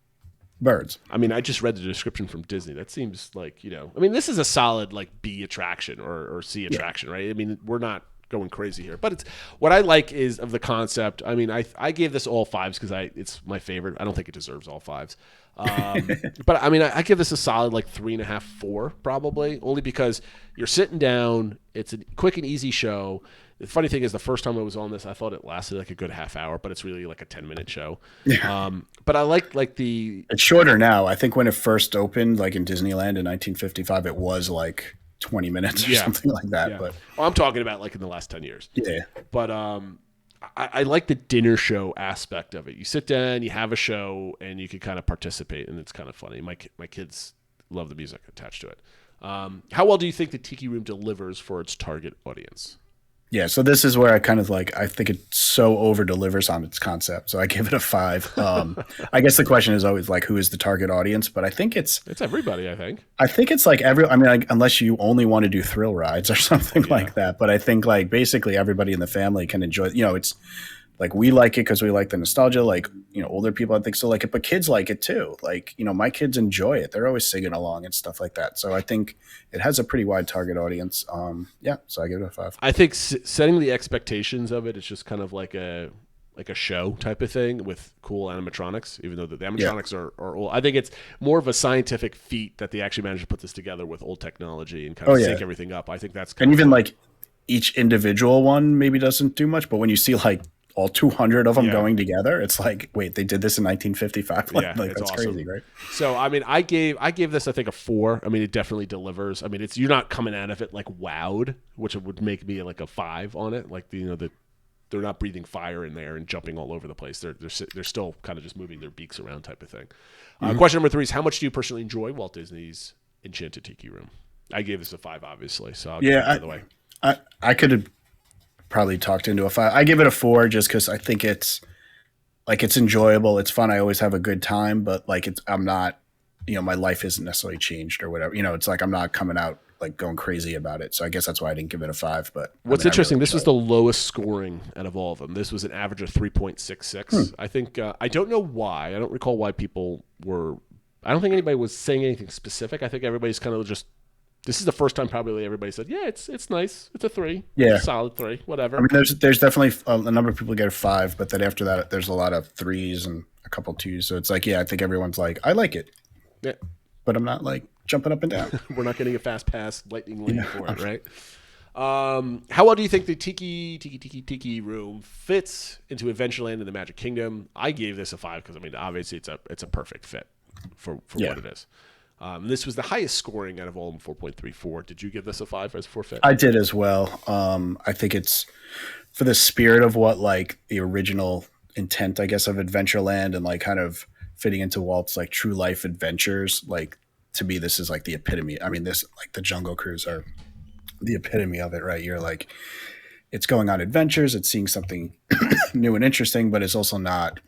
birds. I mean, I just read the description from Disney. That seems like, this is a solid like B attraction or C attraction, right? I mean, we're not going crazy here, but it's what I like is of the concept. I mean, I gave this all 5s because it's my favorite. I don't think it deserves all 5s. But I mean, I give this a solid like 3.5, 4 probably, only because you're sitting down. It's a quick and easy show. The funny thing is, the first time I was on this, I thought it lasted like a good half hour, but it's really like a 10-minute show. Yeah. But I like it's shorter now. I think when it first opened, like in Disneyland in 1955, it was like 20 minutes or something like that. Yeah. But I'm talking about like in the last 10 years. Yeah. But I like the dinner show aspect of it. You sit down, you have a show, and you can kind of participate, and it's kind of funny. My kids love the music attached to it. How well do you think the Tiki Room delivers for its target audience? Yeah, so this is where I kind of like, I think it so over delivers on its concept. So I give it a 5. I guess the question is always like, who is the target audience? But I think it's everybody, I think. I think it's like unless you only want to do thrill rides or something like that. But I think like basically everybody in the family can enjoy, it's like we like it because we like the nostalgia. Like, older people I think still like it, but kids like it too. Like, my kids enjoy it. They're always singing along and stuff like that. So I think it has a pretty wide target audience. So I give it a 5. I think setting the expectations of it's just kind of like a show type of thing with cool animatronics, even though the animatronics are old. I think it's more of a scientific feat that they actually managed to put this together with old technology and kind of sync everything up. I think that's kind of even like each individual one maybe doesn't do much, but when you see like all 200 of them going together, it's like, wait, they did this in 1955. Like that's awesome. Crazy, right? So I mean, I gave this I think a 4. I mean, it definitely delivers. I mean, you're not coming out of it like wowed, which would make me like a 5 on it. Like they're not breathing fire in there and jumping all over the place. They're still kind of just moving their beaks around type of thing. Question number 3 is, how much do you personally enjoy Walt Disney's Enchanted Tiki Room? I gave this a 5, obviously. So I'll give it the way. I could have probably talked into a 5. I give it a 4 just because I think it's enjoyable. It's fun. I always have a good time, but I'm not, my life isn't necessarily changed or whatever. It's like I'm not coming out like going crazy about it. So I guess that's why I didn't give it a 5. But what's interesting, this was the lowest scoring out of all of them. This was an average of 3.66. I think I don't know why. I don't recall why people were. I don't think anybody was saying anything specific. I think everybody's kind of just. This is the first time probably everybody said, "Yeah, it's nice. It's a 3. Yeah, it's a solid 3. Whatever." I mean, there's definitely a number of people get a 5, but then after that, there's a lot of 3s and a couple 2s. So it's like, I think everyone's like, I like it. Yeah, but I'm not like jumping up and down. We're not getting a fast pass lightning lane for it, right? How well do you think the Tiki Room fits into Adventureland and the Magic Kingdom? I gave this a 5 because obviously it's a perfect fit for what it is. This was the highest scoring out of all of them, 4.34. Did you give this a 5 as for fit? I did as well. I think it's for the spirit of what the original intent, I guess, of Adventureland and kind of fitting into Walt's true life adventures. To me, this is the epitome. I mean, the Jungle Cruise are the epitome of it, right? You're it's going on adventures, it's seeing something new and interesting, but it's also not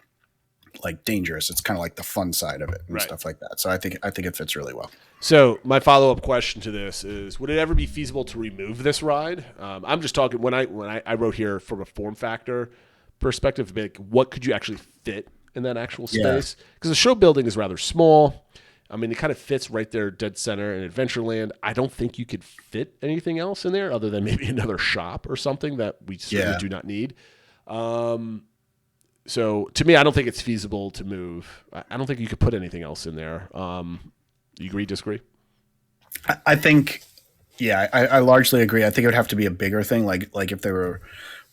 dangerous. It's kind of the fun side of it and stuff like that. So I think it fits really well. So my follow-up question to this is, would it ever be feasible to remove this ride? I'm just talking when I wrote here from a form factor perspective, what could you actually fit in that actual space? Because the show building is rather small. I mean, it kind of fits right there, dead center in Adventureland. I don't think you could fit anything else in there other than maybe another shop or something that we certainly do not need. So to me, I don't think it's feasible to move. I don't think you could put anything else in there. You agree, disagree? I think, I largely agree. I think it would have to be a bigger thing. Like if they were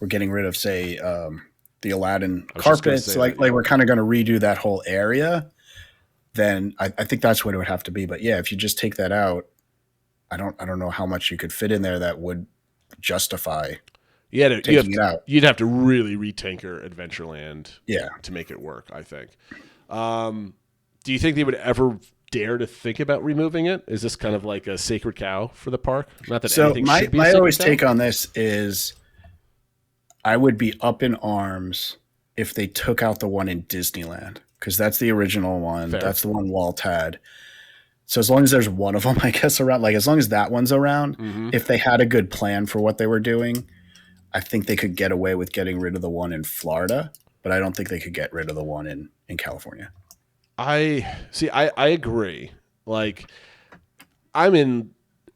getting rid of, say, the Aladdin carpets, we're kind of going to redo that whole area, then I think that's what it would have to be. But if you just take that out, I don't know how much you could fit in there that would justify taking it out. You'd have to really retanker Adventureland to make it work, I think. Do you think they would ever dare to think about removing it? Is this kind of like a sacred cow for the park? Not that anything should be a sacred cow. Take on this is I would be up in arms if they took out the one in Disneyland, because that's the original one. Fair. That's the one Walt had. So as long as there's one of them, I guess, around, as long as that one's around, if they had a good plan for what they were doing, I think they could get away with getting rid of the one in Florida, but I don't think they could get rid of the one in California. I agree. I'm in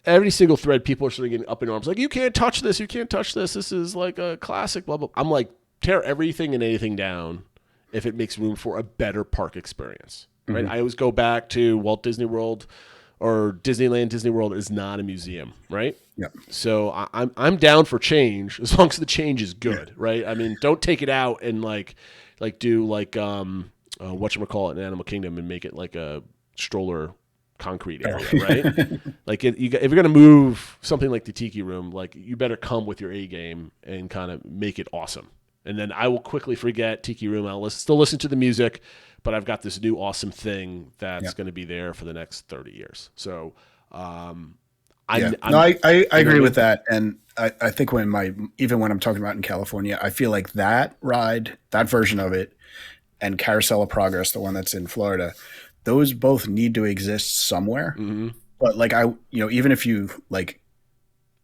every single thread. People are sort of getting up in arms. You can't touch this. You can't touch this. This is a classic, blah, blah. I'm tear everything and anything down if it makes room for a better park experience. Right. I always go back to Walt Disney World or Disneyland. Disney World is not a museum, right? Yeah. So I'm down for change as long as the change is good, right? I mean, don't take it out and do whatchamacallit in Animal Kingdom and make it like a stroller concrete area, right? If you're gonna move something like the Tiki Room, you better come with your A game and kind of make it awesome. And then I will quickly forget Tiki Room. I'll still listen to the music, but I've got this new awesome thing that's going to be there for the next 30 years. So I agree with that. And I think even when I'm talking about in California, I feel like that ride, that version of it, and Carousel of Progress, the one that's in Florida, those both need to exist somewhere. Mm-hmm. But even if you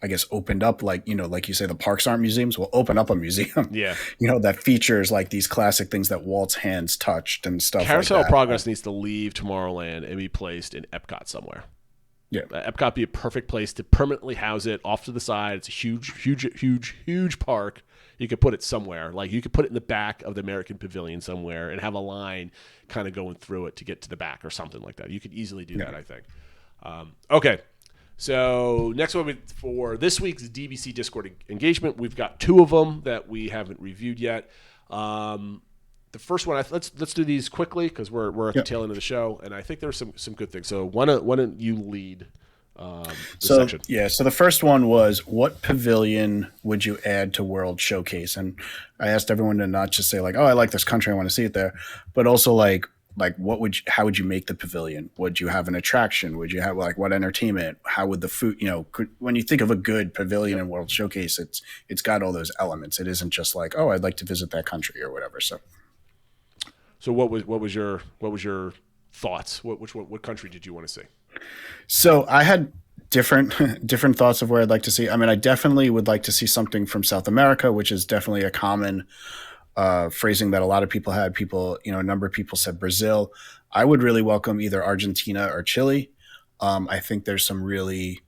I guess opened up, like you say, the parks aren't museums, we'll open up a museum. Yeah. That features these classic things that Walt's hands touched and stuff Carousel like that. of Progress needs to leave Tomorrowland and be placed in Epcot somewhere. Yeah. Epcot be a perfect place to permanently house it off to the side. It's a huge park. You could put it somewhere. You could put it in the back of the American Pavilion somewhere and have a line kind of going through it to get to the back or something like that. You could easily do that, I think. Okay. So next one for this week's DBC Discord engagement, we've got 2 of them that we haven't reviewed yet. The first one, let's do these quickly because we're at the tail end of the show, and I think there's some good things. So why don't you lead section? Yeah. So the first one was, what pavilion would you add to World Showcase? And I asked everyone to not just say oh, I like this country, I want to see it there, but also like how would you make the pavilion? Would you have an attraction? Would you have like what entertainment? How would the food, when you think of a good pavilion and World Showcase, it's got all those elements. It isn't just like, oh, I'd like to visit that country or whatever. So what was your thoughts? What country did you want to see? So I had different thoughts of where I'd like to see. I mean, I definitely would like to see something from South America, which is definitely a common phrasing that a lot of people had. A number of people said Brazil. I would really welcome either Argentina or Chile. I think there's some really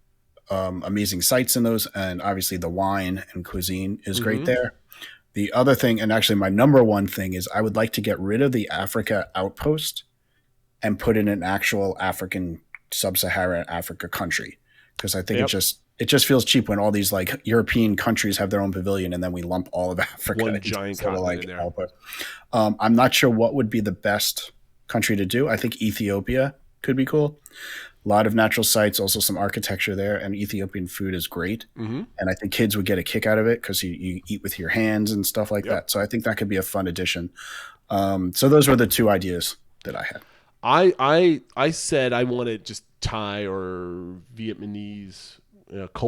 amazing sights in those, and obviously the wine and cuisine is great there. The other thing, and actually my number one thing, is I would like to get rid of the Africa outpost and put in an actual African sub-Saharan Africa country, because I think it just feels cheap when all these like European countries have their own pavilion and then we lump all of Africa one giant continent in there. I'm not sure what would be the best country to do. I think Ethiopia could be cool. A lot of natural sites, also some architecture there, and Ethiopian food is great. And I think kids would get a kick out of it because you eat with your hands and stuff like that. So I think that could be a fun addition. So those were the two ideas that I had. I said I wanted just Thai or Vietnamese,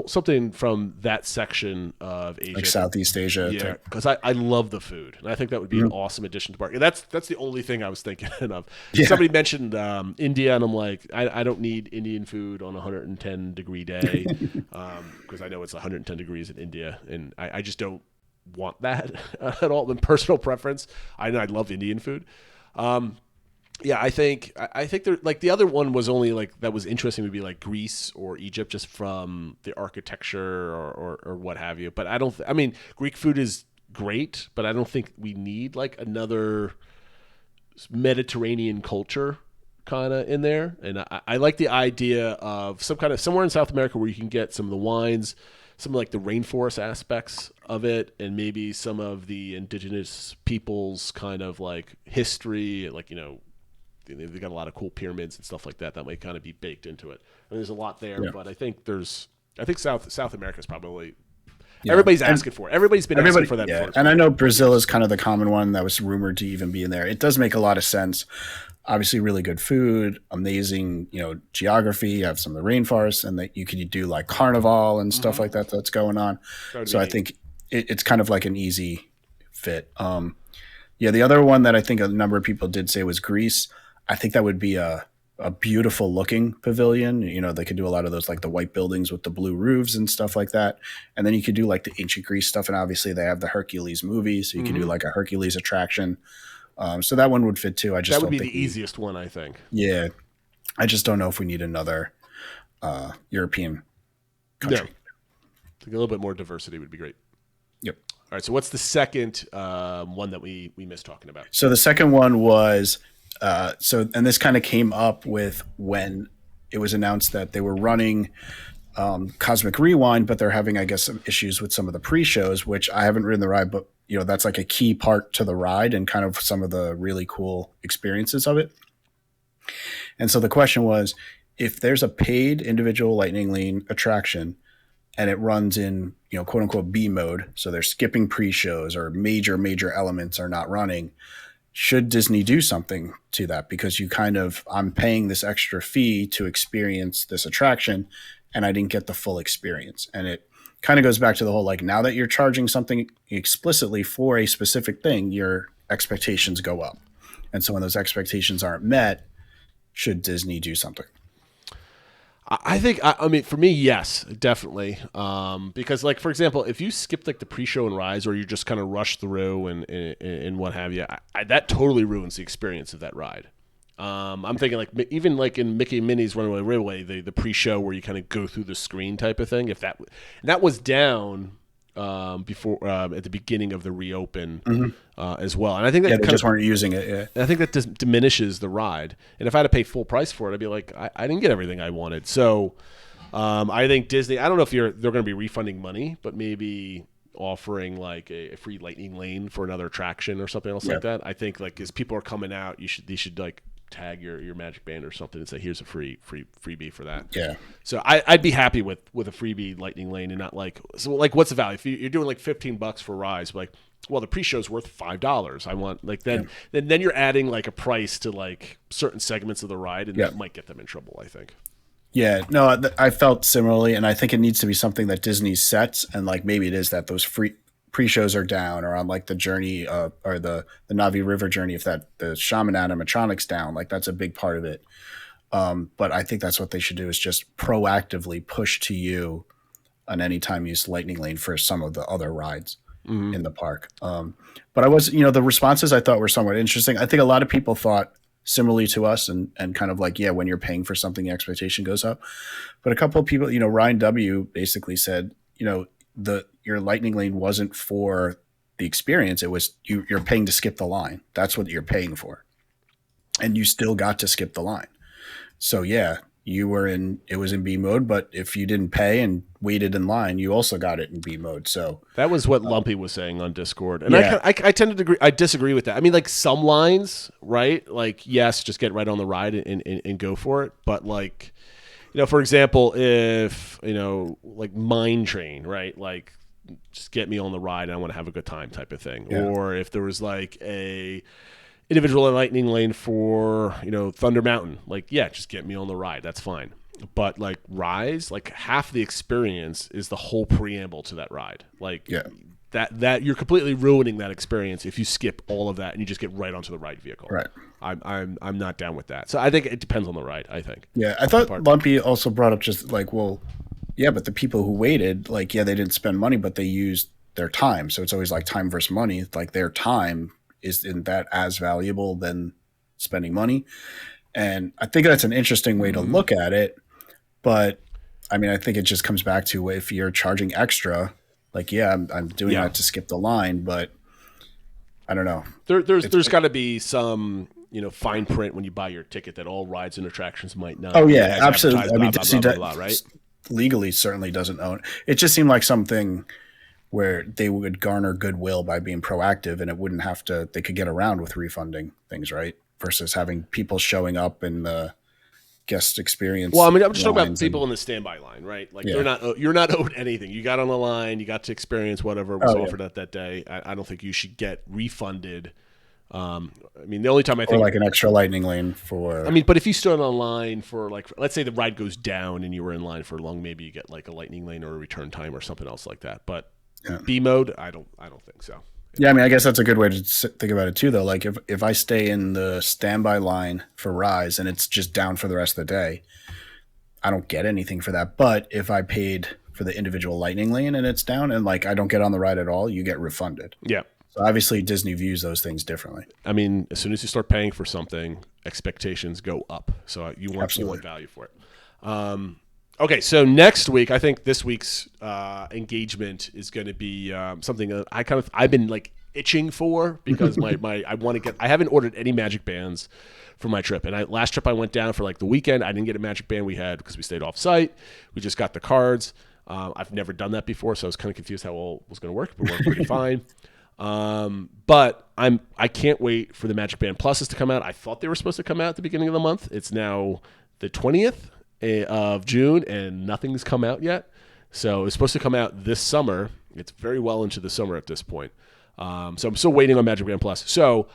something from that section of Asia, like Southeast Asia. Yeah, because I love the food, and I think that would be an awesome addition to the park. And that's the only thing I was thinking of. Yeah. Somebody mentioned India, and I'm like, I don't need Indian food on a 110-degree day, because I know it's 110 degrees in India, and I just don't want that at all. In personal preference, I love Indian food. Yeah, I think there, like, the other one was only like that was interesting, would be like Greece or Egypt, just from the architecture or what have you. But I mean, Greek food is great, but I don't think we need like another Mediterranean culture kind of in there. And I like the idea of somewhere in South America where you can get some of the wines, some of like the rainforest aspects of it, and maybe some of the indigenous peoples' kind of like history, like, they've got a lot of cool pyramids and stuff like that might kind of be baked into it. I mean, there's a lot there, but I think South America is probably everybody's asking for it. Everybody's been asking for that. Yeah. And I know Brazil is kind of the common one that was rumored to even be in there. It does make a lot of sense. Obviously, really good food, amazing, geography. You have some of the rainforests, and that you could do like carnival and stuff like that that's going on. So I think it's kind of like an easy fit. The other one that I think a number of people did say was Greece. I think that would be a beautiful looking pavilion. They could do a lot of those, like the white buildings with the blue roofs and stuff like that. And then you could do like the ancient Greece stuff. And obviously they have the Hercules movie, so you could do like a Hercules attraction. So that one would fit too. That would be the easiest one, I think. Yeah. I just don't know if we need another European country. No. I think a little bit more diversity would be great. Yep. All right. So what's the second one that we missed talking about? So the second one was, and this kind of came up with when it was announced that they were running Cosmic Rewind, but they're having, I guess, some issues with some of the pre-shows, which I haven't ridden the ride, but that's like a key part to the ride and kind of some of the really cool experiences of it. And so the question was, if there's a paid individual Lightning Lane attraction and it runs in, quote unquote B mode, so they're skipping pre-shows or major elements are not running, should Disney do something to that? Because I'm paying this extra fee to experience this attraction and I didn't get the full experience. And it kind of goes back to the whole, like, now that you're charging something explicitly for a specific thing, your expectations go up. And so when those expectations aren't met, should Disney do something? I think, for me, yes, definitely. Because, like, for example, if you skip like the pre-show and rides, or you just kind of rush through and what have you, that totally ruins the experience of that ride. I'm thinking like even like in Mickey and Minnie's Runaway Railway, the pre-show where you kind of go through the screen type of thing. If that was down before at the beginning of the reopen as well, and I think that they just weren't using it. Yeah, I think that just diminishes the ride. And if I had to pay full price for it, I'd be like, I didn't get everything I wanted. So I think Disney. I don't know if they're going to be refunding money, but maybe offering like a free Lightning Lane for another attraction or something else like that. I think like as people are coming out, they should like tag your Magic Band or something and say, here's a freebie for that. Yeah. So I'd be happy with a freebie Lightning Lane and not like, so like what's the value? If you're doing like $15 for rides, like well, the pre-show's worth $5. I want then you're adding like a price to like certain segments of the ride, and that might get them in trouble, I think. Yeah, no, I felt similarly, and I think it needs to be something that Disney sets, and like maybe it is that those free pre-shows are down, or on like the journey or the Navi River journey, if that the Shaman animatronics down, like that's a big part of it. But I think that's what they should do, is just proactively push to you on any time use Lightning Lane for some of the other rides in the park. But I was, the responses I thought were somewhat interesting. I think a lot of people thought similarly to us and kind of like, yeah, when you're paying for something, the expectation goes up. But a couple of people, Ryan W. basically said, your Lightning Lane wasn't for the experience. It was you're paying to skip the line. That's what you're paying for. And you still got to skip the line. So yeah, it was in B mode, but if you didn't pay and waited in line, you also got it in B mode. So that was what Lumpy was saying on Discord. And I tend to agree. I disagree with that. I mean, like some lines, right? Like, yes, just get right on the ride and go for it. But like, for example, if, like Mine Train, right? Like just get me on the ride and I want to have a good time type of thing. Yeah. Or if there was like a individual Lightning Lane for, Thunder Mountain, like, yeah, just get me on the ride. That's fine. But like Rise, like half the experience is the whole preamble to that ride. Like that you're completely ruining that experience if you skip all of that and you just get right onto the ride vehicle. Right. I'm not down with that. So I think it depends on the ride, I think. Yeah. I thought Lumpy also brought up just like, well, yeah, but the people who waited, like, yeah, they didn't spend money, but they used their time. So it's always like time versus money. Like their time isn't that as valuable than spending money. And I think that's an interesting way to look at it. But I mean, I think it just comes back to if you're charging extra, like, yeah, I'm doing that to skip the line, but I don't know. There's got to be some, fine print when you buy your ticket that all rides and attractions might not. Oh yeah, absolutely. I mean, Disney right? Legally certainly doesn't own. It just seemed like something where they would garner goodwill by being proactive, and it wouldn't have to. They could get around with refunding things, right? Versus having people showing up in the guest experience. Well, I mean, I'm just talking about people in the standby line, right? Like you're not owed anything. You got on the line, you got to experience whatever was offered at that day. I don't think you should get refunded. I mean, the only time I think, or like an extra Lightning Lane for. I mean, but if you stood on line for like, let's say the ride goes down and you were in line for long, maybe you get like a Lightning Lane or a return time or something else like that. But B mode, I don't think so. Yeah, I mean, I guess that's a good way to think about it too, though. Like if I stay in the standby line for Rise and it's just down for the rest of the day, I don't get anything for that. But if I paid for the individual Lightning Lane and it's down and like I don't get on the ride at all, you get refunded. Yeah. So obviously Disney views those things differently. I mean, as soon as you start paying for something, expectations go up. So you want value for it. Okay, so next week, I think this week's engagement is going to be something that I've been like itching for because I haven't ordered any Magic Bands for my trip. And last trip I went down for like the weekend, I didn't get a Magic Band we had because we stayed off site. We just got the cards. I've never done that before, so I was kind of confused how it all was going to work, but it worked pretty fine. But I can't wait for the Magic Band Pluses to come out. I thought they were supposed to come out at the beginning of the month. It's now the 20th of June and nothing's come out yet. So it's supposed to come out this summer. It's very well into the summer at this point. So I'm still waiting on Magic Band Plus. So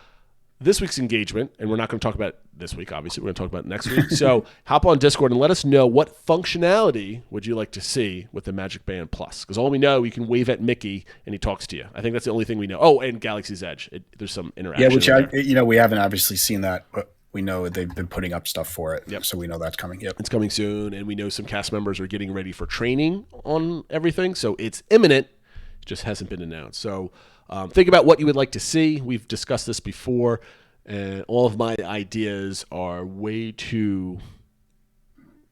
this week's engagement, and we're not going to talk about it this week, obviously. We're going to talk about it next week. So hop on Discord and let us know what functionality would you like to see with the Magic Band Plus. Because all we know, you can wave at Mickey and he talks to you. I think that's the only thing we know. Oh, and Galaxy's Edge. There's some interaction. Yeah, which we haven't obviously seen that, but we know they've been putting up stuff for it. Yep. So we know that's coming. Yep. It's coming soon, and we know some cast members are getting ready for training on everything. So it's imminent. It just hasn't been announced. So think about what you would like to see. We've discussed this before, and all of my ideas are way too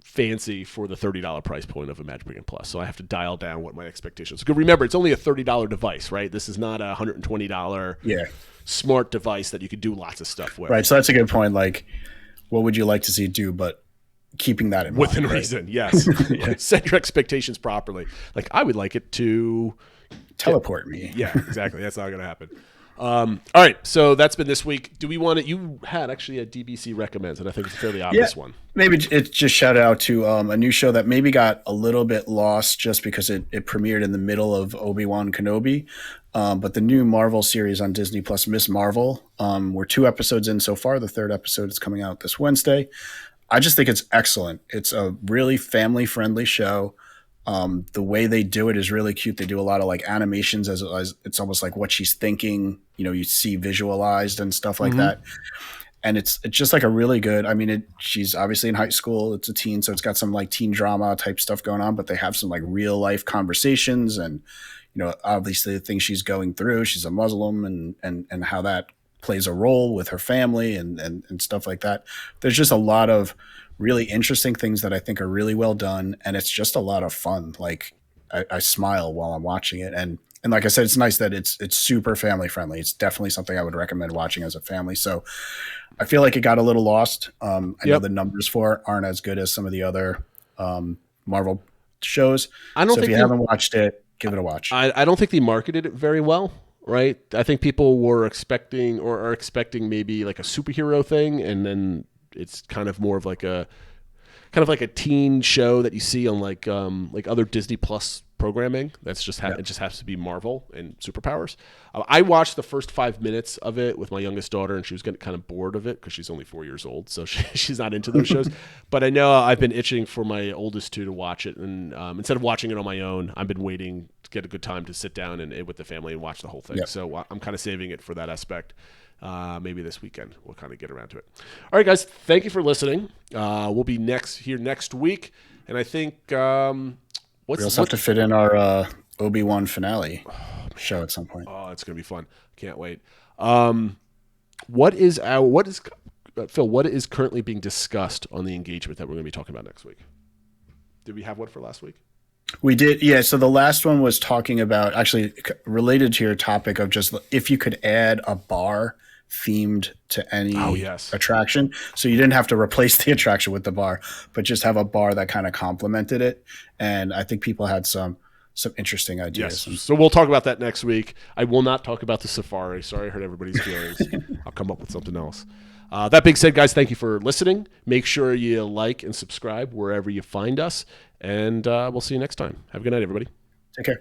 fancy for the $30 price point of a Magic Band Plus. So I have to dial down what my expectations. Because remember, it's only a $30 device, right? This is not a $120 smart device that you could do lots of stuff with. Right. So that's a good point. Like, what would you like to see it do? But keeping that in mind. Within reason, yes. Set your expectations properly. Like, I would like it to teleport me. Yeah, exactly. That's not going to happen. All right, so that's been this week. Do we want to? You had actually a DBC recommends, and I think it's a fairly obvious one. Maybe it's just shout out to a new show that maybe got a little bit lost just because it premiered in the middle of Obi-Wan Kenobi. But the new Marvel series on Disney Plus, Miss Marvel, we're 2 episodes in so far. The 3rd episode is coming out this Wednesday. I just think it's excellent. It's a really family-friendly show. The way they do it is really cute. They do a lot of like animations as it's almost like what she's thinking, you see visualized and stuff like that. And it's just like a really good, she's obviously in high school. It's a teen. So it's got some like teen drama type stuff going on, but they have some like real life conversations and, obviously the things she's going through. She's a Muslim and how that plays a role with her family and stuff like that. There's just a lot of really interesting things that I think are really well done, and it's just a lot of fun. Like I smile while I'm watching it, and like I said, it's nice that it's super family friendly. It's definitely something I would recommend watching as a family. So I feel like it got a little lost. I know the numbers for it aren't as good as some of the other Marvel shows. So if you haven't watched it, give it a watch. I don't think they marketed it very well. Right? I think people were expecting or are expecting maybe like a superhero thing, and then it's kind of more of like a teen show that you see on like other Disney Plus programming. That's just it just has to be Marvel and superpowers. I watched the first 5 minutes of it with my youngest daughter, and she was getting kind of bored of it because she's only 4 years old, so she's not into those shows. But I know I've been itching for my oldest two to watch it, and instead of watching it on my own, I've been waiting to get a good time to sit down and with the family and watch the whole thing. So I'm kind of saving it for that aspect. Maybe this weekend we'll kind of get around to it. All right, guys, thank you for listening. We'll be here next week, and I think we also have to fit in our Obi-Wan finale show at some point. Oh, it's gonna be fun! Can't wait. What is Phil? What is currently being discussed on the engagement that we're going to be talking about next week? Did we have one for last week? We did, yeah. So the last one was talking about, actually related to your topic of just if you could add a bar themed to any attraction. So you didn't have to replace the attraction with the bar, but just have a bar that kind of complemented it. And I think people had some interesting ideas. Yes. So we'll talk about that next week. I will not talk about the safari. Sorry, I hurt everybody's feelings. I'll come up with something else. That being said, guys, thank you for listening. Make sure you like and subscribe wherever you find us. And we'll see you next time. Have a good night, everybody. Take care.